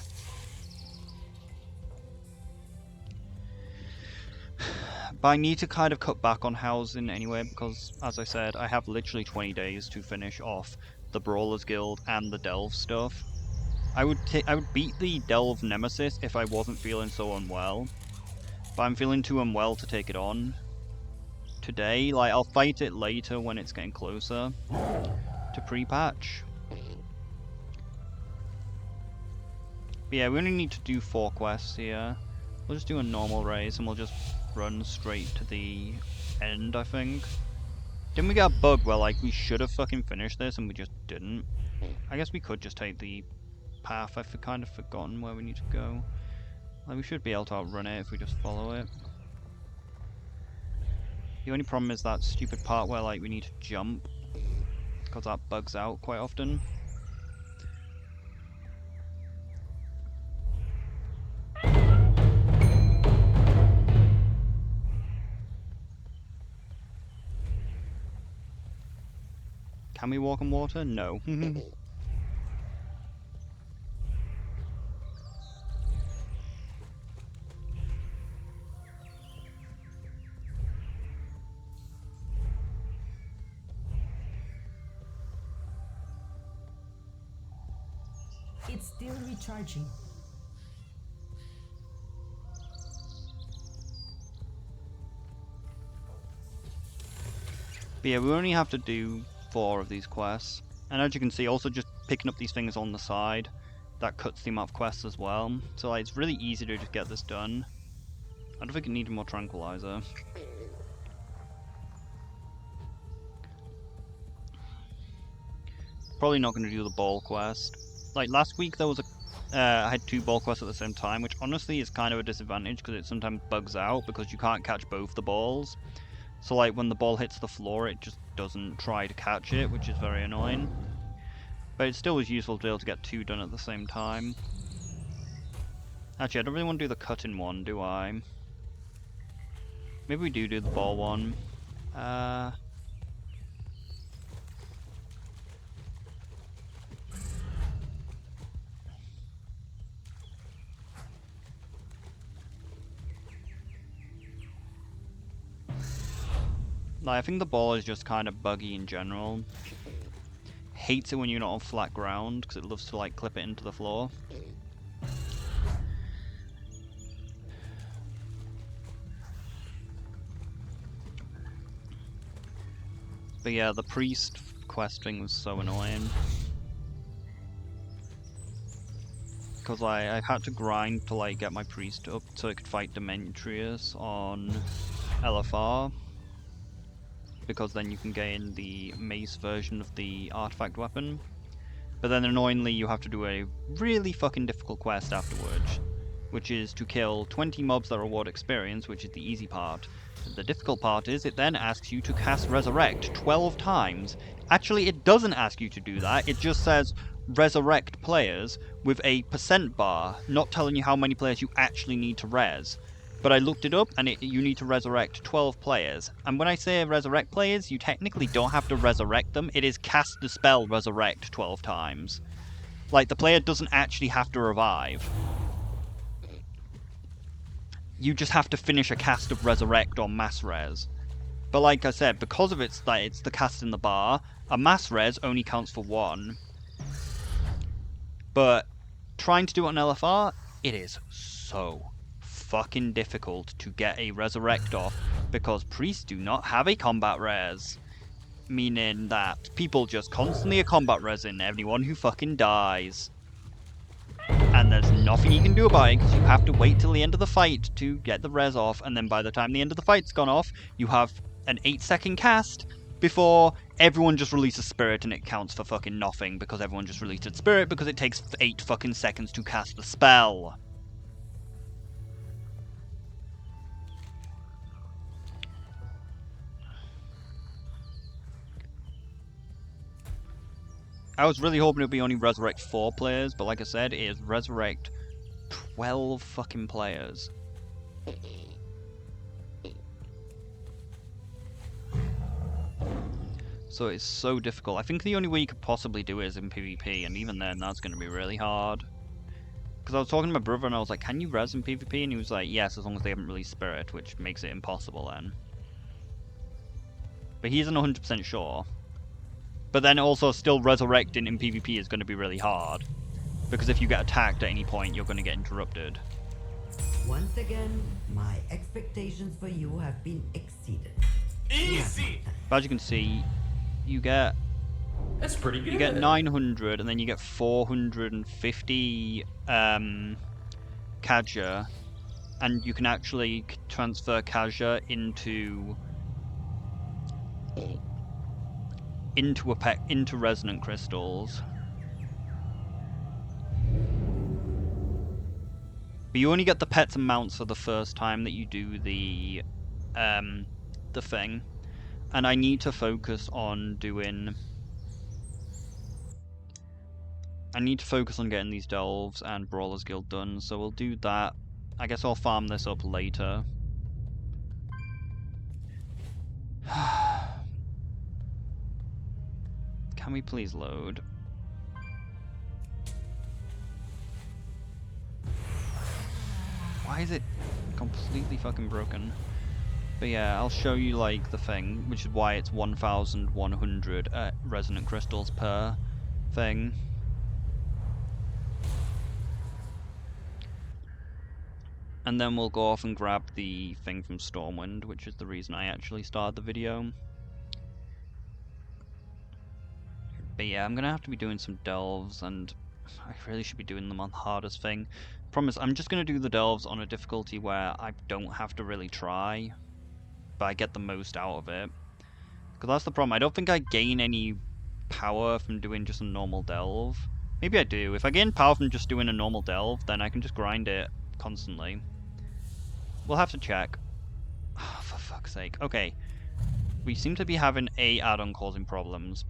But I need to kind of cut back on housing anyway, because as I said, I have literally 20 days to finish off the Brawlers Guild and the Delve stuff. I would beat the Delve Nemesis if I wasn't feeling so unwell. But I'm feeling too unwell to take it on today. Like, I'll fight it later when it's getting closer to pre-patch. But yeah, we only need to do 4 quests here. We'll just do a normal race and we'll just run straight to the end, I think. Didn't we get a bug where, like, we should have fucking finished this and we just didn't? I guess we could just take the path. I've kind of forgotten where we need to go. Like, we should be able to outrun it if we just follow it. The only problem is that stupid part where, like, we need to jump, because that bugs out quite often. Can we walk on water? No. It's still recharging. But yeah, we only have to do 4 of these quests. And as you can see, also just picking up these things on the side, that cuts the amount of quests as well. So like, it's really easy to just get this done. I don't think it needed more tranquilizer. Probably not going to do the ball quest. Like last week there was I had 2 ball quests at the same time, which honestly is kind of a disadvantage because it sometimes bugs out because you can't catch both the balls. So like when the ball hits the floor it just doesn't try to catch it, which is very annoying. But it still was useful to be able to get 2 done at the same time. Actually, I don't really want to do the cutting one, do I? Maybe we do the ball one. Like, I think the ball is just kind of buggy in general. Hates it when you're not on flat ground, because it loves to like clip it into the floor. But yeah, the priest quest thing was so annoying. Because I had to grind to like get my priest up so I could fight Demetrius on LFR. Because then you can gain the mace version of the artifact weapon. But then annoyingly you have to do a really fucking difficult quest afterwards, which is to kill 20 mobs that reward experience, which is the easy part. The difficult part is it then asks you to cast Resurrect 12 times. Actually, it doesn't ask you to do that, it just says resurrect players with a % bar, not telling you how many players you actually need to res. But I looked it up, and you need to resurrect 12 players. And when I say resurrect players, you technically don't have to resurrect them. It is cast the spell resurrect 12 times. Like, the player doesn't actually have to revive. You just have to finish a cast of resurrect or mass res. But like I said, because of it's the cast in the bar, a mass res only counts for 1. But trying to do it on LFR, it is so fucking difficult to get a resurrect off because priests do not have a combat res, meaning that people just constantly are combat resing everyone who fucking dies, and there's nothing you can do about it because you have to wait till the end of the fight to get the res off, and then by the time the end of the fight's gone off you have an 8-second cast before everyone just releases spirit and it counts for fucking nothing because everyone just released its spirit because it takes 8 fucking seconds to cast the spell. I was really hoping it would be only resurrect 4 players, but like I said, it is resurrect 12 fucking players. So it's so difficult. I think the only way you could possibly do it is in PvP, and even then that's going to be really hard. Because I was talking to my brother and I was like, can you res in PvP? And he was like, yes, as long as they haven't released spirit, which makes it impossible then. But he isn't 100% sure. But then also still resurrecting in PvP is going to be really hard. Because if you get attacked at any point, you're going to get interrupted. Once again, my expectations for you have been exceeded. Easy! But as you can see, you get That's pretty good. You get 900, and then you get 450 Kaja, and you can actually transfer Kaja into resonant crystals. But you only get the pets and mounts for the first time that you do the thing. And I need to focus on doing... I need to focus on getting these Delves and Brawlers Guild done, so we'll do that. I guess I'll farm this up later. Can we please load? Why is it completely fucking broken? But yeah, I'll show you like the thing, which is why it's 1,100 resonant crystals per thing. And then we'll go off and grab the thing from Stormwind, which is the reason I actually started the video. But yeah, I'm gonna have to be doing some delves, and I really should be doing them on hardest thing. Promise, I'm just gonna do the delves on a difficulty where I don't have to really try, but I get the most out of it. Because that's the problem, I don't think I gain any power from doing just a normal delve. Maybe I do. If I gain power from just doing a normal delve, then I can just grind it constantly. We'll have to check. Oh, for fuck's sake. Okay. We seem to be having a add-on causing problems.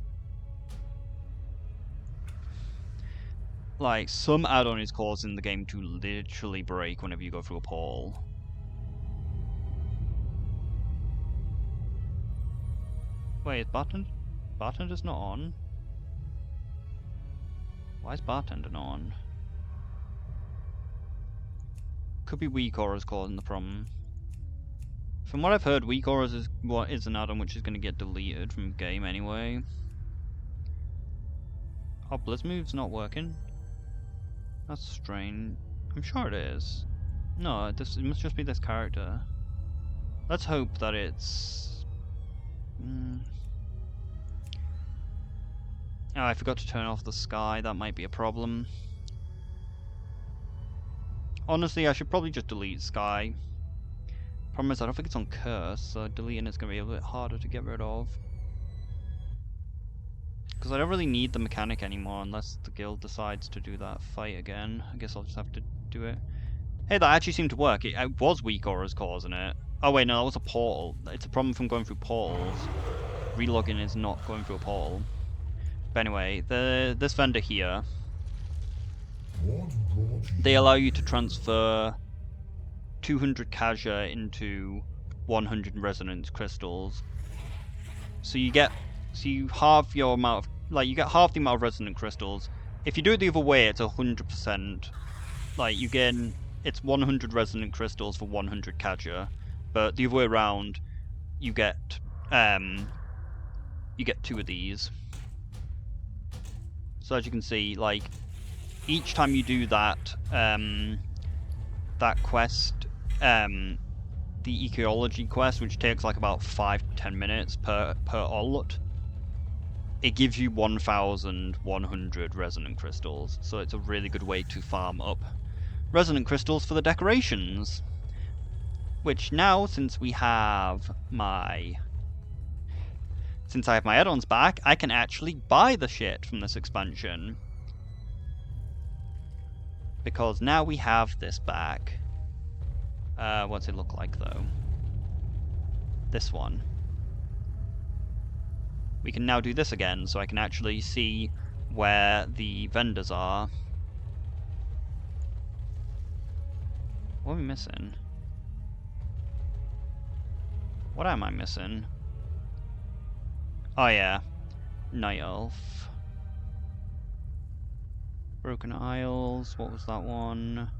Like, some add-on is causing the game to literally break whenever you go through a portal. Wait, is Bartender's not on? Why is Bartender not on? Could be weak auras causing the problem. From what I've heard, weak auras is what is an add-on which is going to get deleted from the game anyway. Oh, Blizz move's not working. That's strange. I'm sure it is. No, it must just be this character. Let's hope that it's... Oh, I forgot to turn off the sky. That might be a problem. Honestly, I should probably just delete Sky. Problem is, I don't think it's on Curse, so deleting it's going to be a bit harder to get rid of. Because I don't really need the mechanic anymore unless the guild decides to do that fight again. I guess I'll just have to do it. Hey, that actually seemed to work. It was weak auras causing it. Oh wait, no, that was a portal. It's a problem from going through portals. Relogging is not going through a portal. But anyway, this vendor here... They allow you to transfer 200 Kaja into 100 resonance crystals. So you halve your amount of, like, you get half the amount of resonant crystals. If you do it the other way, it's 100%. Like, you get, it's 100 resonant crystals for 100 Kaja. But the other way around, you get 2 of these. So as you can see, like, each time you do that that quest, the ecology quest, which takes like about 5 to 10 minutes per ult, it gives you 1,100 resonant crystals. So it's a really good way to farm up resonant crystals for the decorations. Which now, since I have my add-ons back, I can actually buy the shit from this expansion. Because now we have this back. What's it look like though? This one. We can now do this again, so I can actually see where the vendors are. What are we missing? What am I missing? Oh yeah, Night Elf. Broken Isles, what was that one?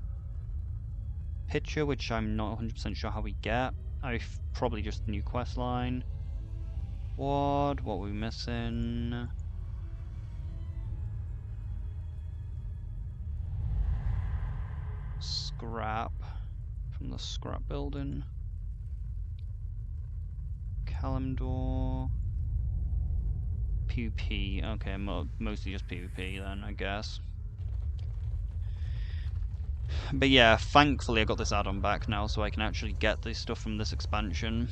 Pitcher, which I'm not 100% sure how we get. Probably just a new quest line. What were we missing? Scrap from the scrap building. Kalimdor. PvP. Okay, mostly just PvP then, I guess. But yeah, thankfully I got this add-on back now, so I can actually get this stuff from this expansion.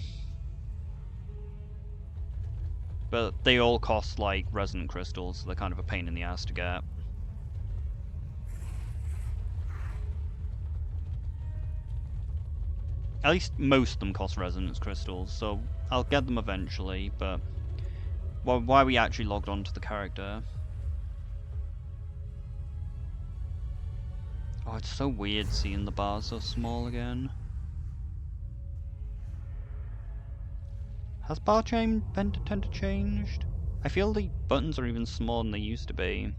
But they all cost like resonant crystals, so they're kind of a pain in the ass to get. At least most of them cost resonance crystals, so I'll get them eventually, but why are we actually logged on to the character? Oh, it's so weird seeing the bars so small again. Has bar chain tender changed? I feel the buttons are even smaller than they used to be.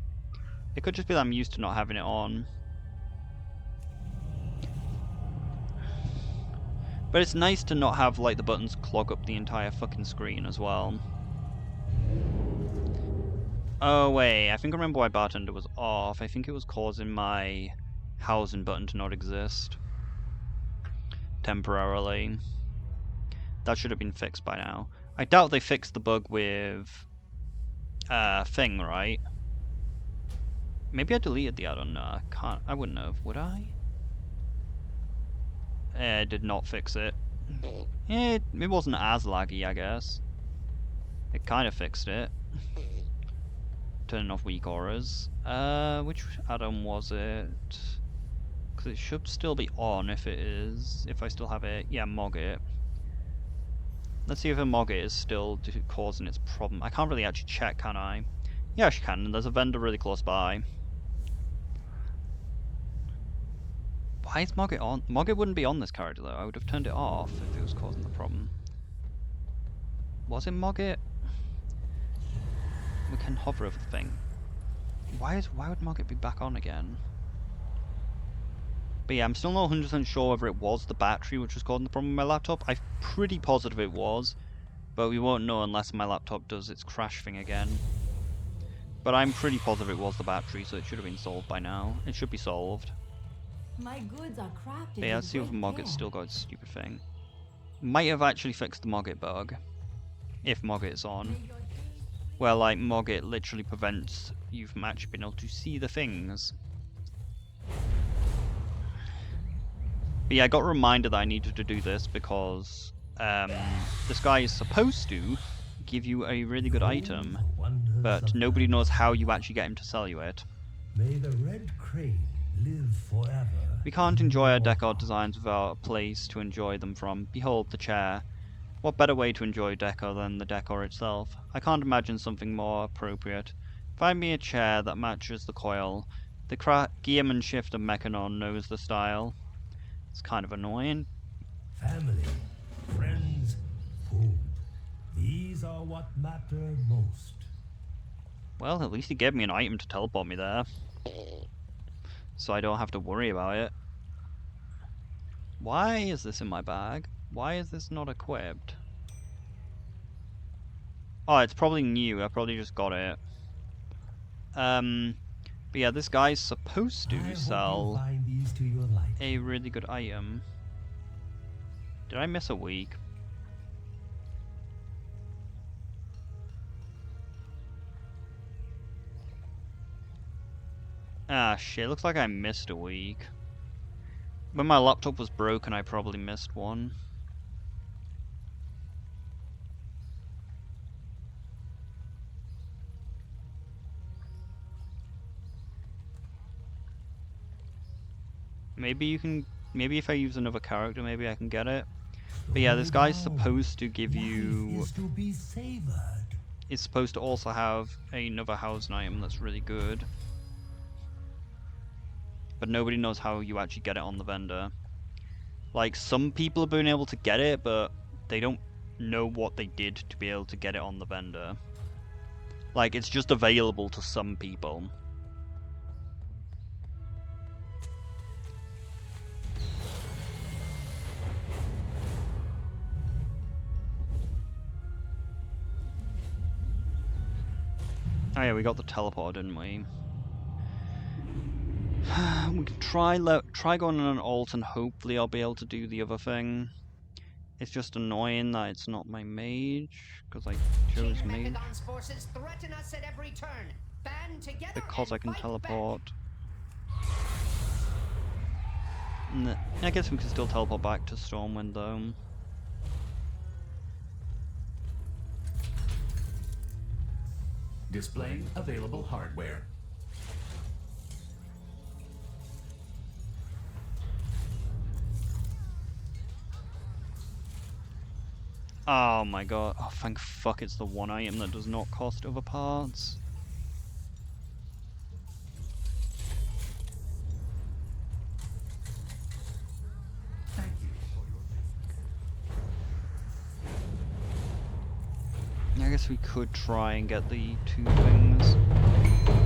It could just be that I'm used to not having it on. But it's nice to not have like the buttons clog up the entire fucking screen as well. Oh wait, I think I remember why bartender was off. I think it was causing my housing button to not exist temporarily. That should have been fixed by now. I doubt they fixed the bug with thing, right? Maybe I deleted the add-on. No, I can't. I wouldn't have. Would I? Did not fix it. It wasn't as laggy, I guess. It kind of fixed it. Turning off weak auras. Which add-on was it? Because it should still be on if it is. If I still have it. Yeah, Mogget. Let's see if a Mogget is still causing its problem. I can't really actually check, can I? Yeah, she can. And there's a vendor really close by. Why is Mogget on? Mogget wouldn't be on this character though. I would have turned it off if it was causing the problem. Was it Mogget? We can hover over the thing. Why would Mogget be back on again? But yeah, I'm still not 100% sure whether it was the battery which was causing the problem with my laptop. I'm pretty positive it was, but we won't know unless my laptop does its crash thing again. But I'm pretty positive it was the battery, so it should have been solved by now. It should be solved. My goods are crafted. But yeah, let's see if Mogget's still got its stupid thing. Might have actually fixed the Mogget bug, if Mogget's on. Well, like, Mogget literally prevents you from actually being able to see the things. But yeah, I got reminded that I needed to do this because this guy is supposed to give you a really good item, but nobody knows how you actually get him to sell you it. May the red crane live forever. We can't enjoy our decor designs without a place to enjoy them from. Behold the chair. What better way to enjoy decor than the decor itself? I can't imagine something more appropriate. Find me a chair that matches the coil. The gearmanship of Mechanon knows the style. It's kind of annoying. Family, friends, food. These are what matter most. Well, at least he gave me an item to teleport me there. So I don't have to worry about it. Why is this in my bag? Why is this not equipped? Oh, it's probably new. I probably just got it. But yeah, this guy's supposed to sell a really good item. Did I miss a week? Ah shit, looks like I missed a week. When my laptop was broken, I probably missed one. Maybe you can, maybe if I use another character, maybe I can get it. But yeah, this guy's supposed to give you... It's supposed to also have another housing item that's really good. But nobody knows how you actually get it on the vendor. Like, some people have been able to get it, but they don't know what they did to be able to get it on the vendor. Like, it's just available to some people. Oh yeah, we got the teleport, didn't we? We can try going on an alt and hopefully I'll be able to do the other thing. It's just annoying that it's not my mage, because I chose King mage. Mechagon's forces threaten us at every turn. Band together Because and I can fight teleport. I guess we can still teleport back to Stormwind though. Displaying available hardware. Oh my god. Oh thank fuck it's the one item that does not cost other parts. Thank you for your I guess we could try and get the two things.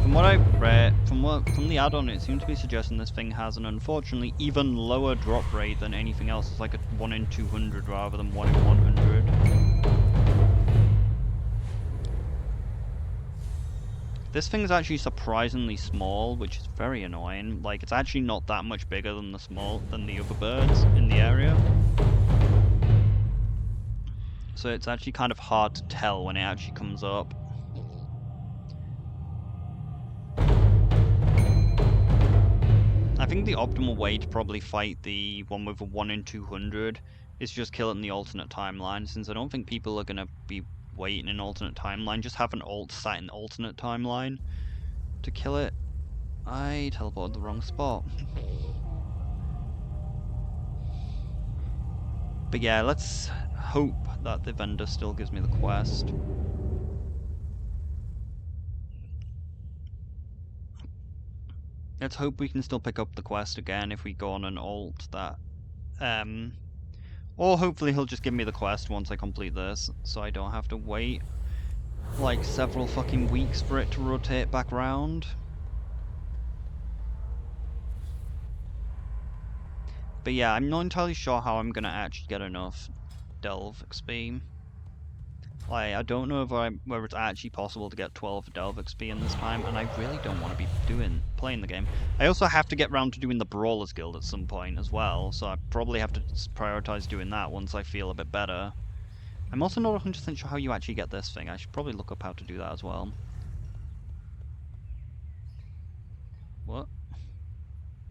From what I read, from the add-on, it seemed to be suggesting this thing has an unfortunately even lower drop rate than anything else. It's like a 1 in 200 rather than 1 in 100. This thing's actually surprisingly small, which is very annoying. Like, it's actually not that much bigger than the other birds in the area. So it's actually kind of hard to tell when it actually comes up. I think the optimal way to probably fight the one with a 1 in 200 is just kill it in the alternate timeline, since I don't think people are going to be waiting in alternate timeline. Just have an ult sat in alternate timeline to kill it. I teleported the wrong spot. But yeah, let's hope that the vendor still gives me the quest. Let's hope we can still pick up the quest again if we go on an ult that or hopefully he'll just give me the quest once I complete this, so I don't have to wait like several fucking weeks for it to rotate back round. But yeah, I'm not entirely sure how I'm gonna actually get enough Delve XP. Like, I don't know whether it's actually possible to get 12 Delve XP in this time, and I really don't want to be playing the game. I also have to get round to doing the Brawlers Guild at some point as well, so I probably have to prioritize doing that once I feel a bit better. I'm also not 100% sure how you actually get this thing. I should probably look up how to do that as well. What?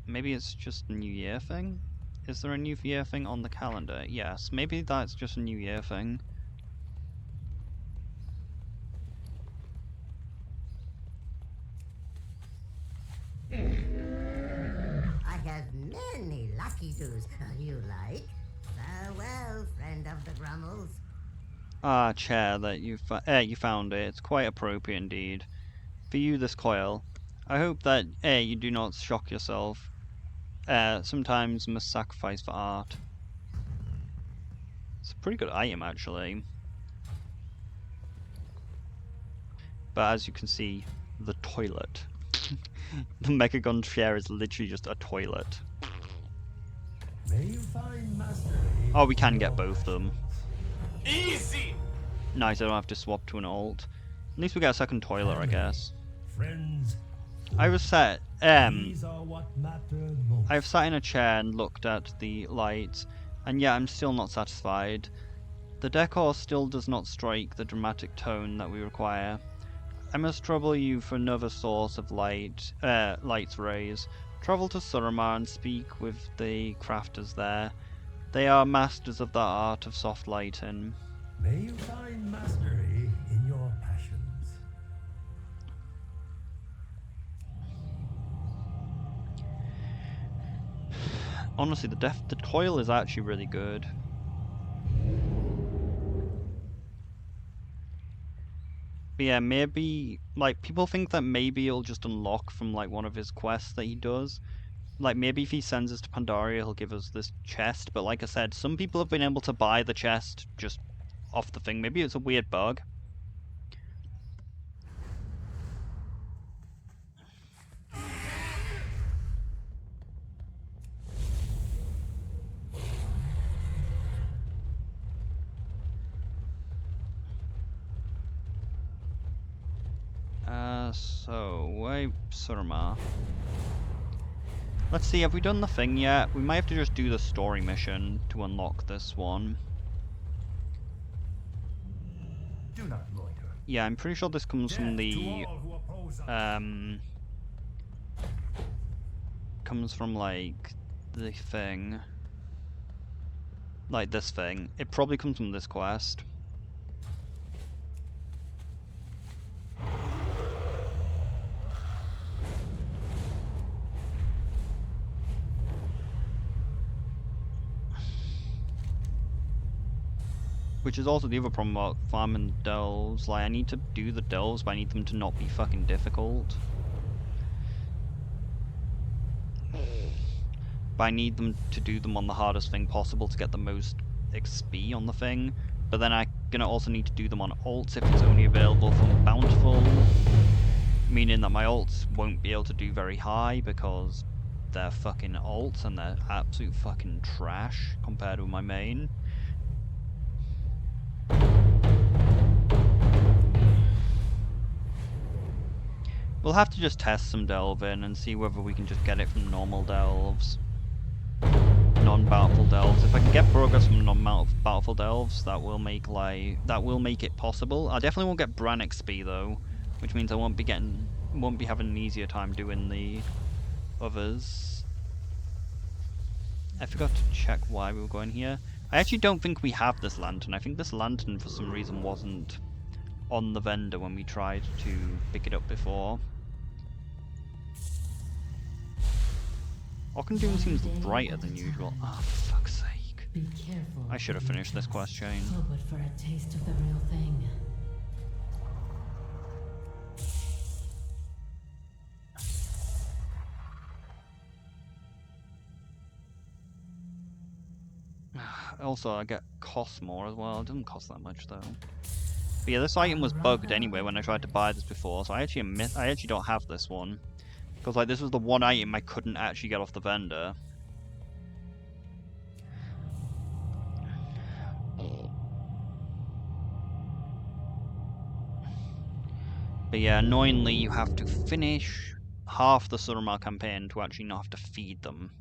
Maybe it's just a New Year thing? Is there a New Year thing on the calendar? Yes, maybe that's just a New Year thing. I have many lucky doos you like. Farewell, friend of the Grummels. Ah, chair that you found it. It's quite appropriate indeed. For you, this coil. I hope that you do not shock yourself. Sometimes must sacrifice for art. It's a pretty good item actually. But as you can see, the toilet. The Mechagon chair is literally just a toilet. May you find mastery. Oh, we can get both of them. easy. Nice, I don't have to swap to an alt. At least we get a second toilet, I guess. Friends, I was sat, these are what matter most. I've sat in a chair and looked at the lights, and yeah, I'm still not satisfied. The decor still does not strike the dramatic tone that we require. I must trouble you for another source of light's rays. Travel to Suramar and speak with the crafters there. They are masters of the art of soft lighting. May you find mastery in your passions. Honestly, the coil is actually really good. But yeah, maybe, like, people think that maybe it'll just unlock from, like, one of his quests that he does. Like, maybe if he sends us to Pandaria, he'll give us this chest. But like I said, some people have been able to buy the chest just off the thing. Maybe it's a weird bug. Surma. Let's see, have we done the thing yet? We might have to just do the story mission to unlock this one. Yeah, I'm pretty sure this comes from the comes from like the thing. Like this thing. It probably comes from this quest. Which is also the other problem about farming delves. Like, I need to do the delves, but I need them to not be fucking difficult. But I need them to do them on the hardest thing possible to get the most XP on the thing. But then I'm gonna also need to do them on alts if it's only available from Bountiful. Meaning that my alts won't be able to do very high because they're fucking alts and they're absolute fucking trash compared with my main. We'll have to just test some delving and see whether we can just get it from normal delves. Non-bountiful delves. If I can get progress from non-bountiful delves, that will make it possible. I definitely won't get Bran XP though, which means I won't be having an easier time doing the others. I forgot to check why we were going here. I actually don't think we have this lantern. I think this lantern for some reason wasn't on the vendor when we tried to pick it up before. Ockendune seems brighter than usual. Ah, oh, for fuck's sake. Be careful. I should have finished this quest chain. Oh, but for a taste of the real thing. Also, I get cost more as well. It doesn't cost that much though. But yeah, this item was bugged anyway when I tried to buy this before, so I actually don't have this one. Because like this was the one item I couldn't actually get off the vendor. But yeah, annoyingly you have to finish half the Suramar campaign to actually not have to feed them.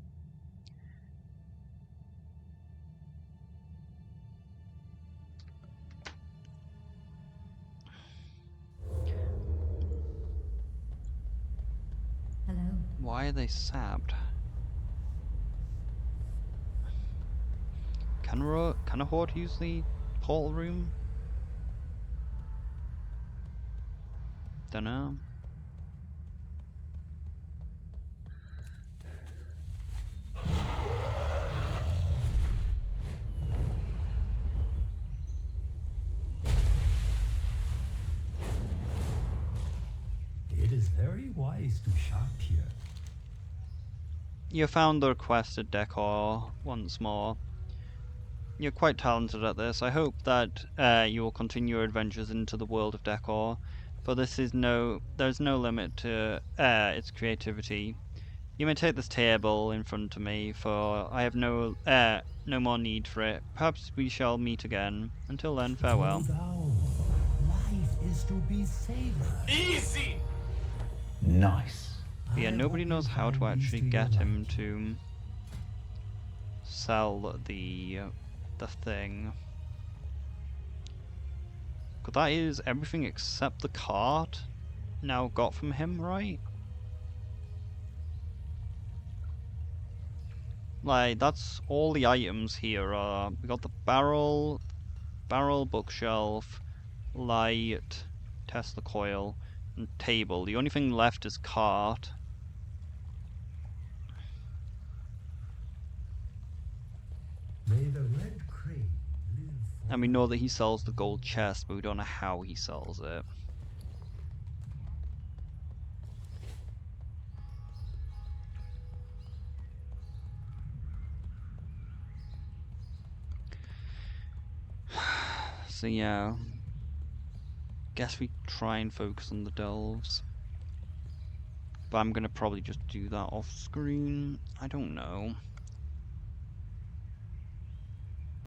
Hello. Why are they sapped? Can a horde use the portal room? Dunno. It is very wise to shop here. You found the requested decor once more. You're quite talented at this. I hope that you will continue your adventures into the world of decor, for there's no limit to its creativity. You may take this table in front of me, for I have no more need for it. Perhaps we shall meet again. Until then, farewell. Slow down. Life is to be savored. Easy! Nice. But yeah, nobody knows how to actually get him to sell the thing. Because that is everything except the cart now got from him, right? Like, that's all the items here are. We got the barrel, bookshelf, light, Tesla coil, and table. The only thing left is cart. May the red crane live And we know that he sells the gold chest, but we don't know how he sells it. So yeah, guess we try and focus on the delves. But I'm gonna probably just do that off screen. I don't know.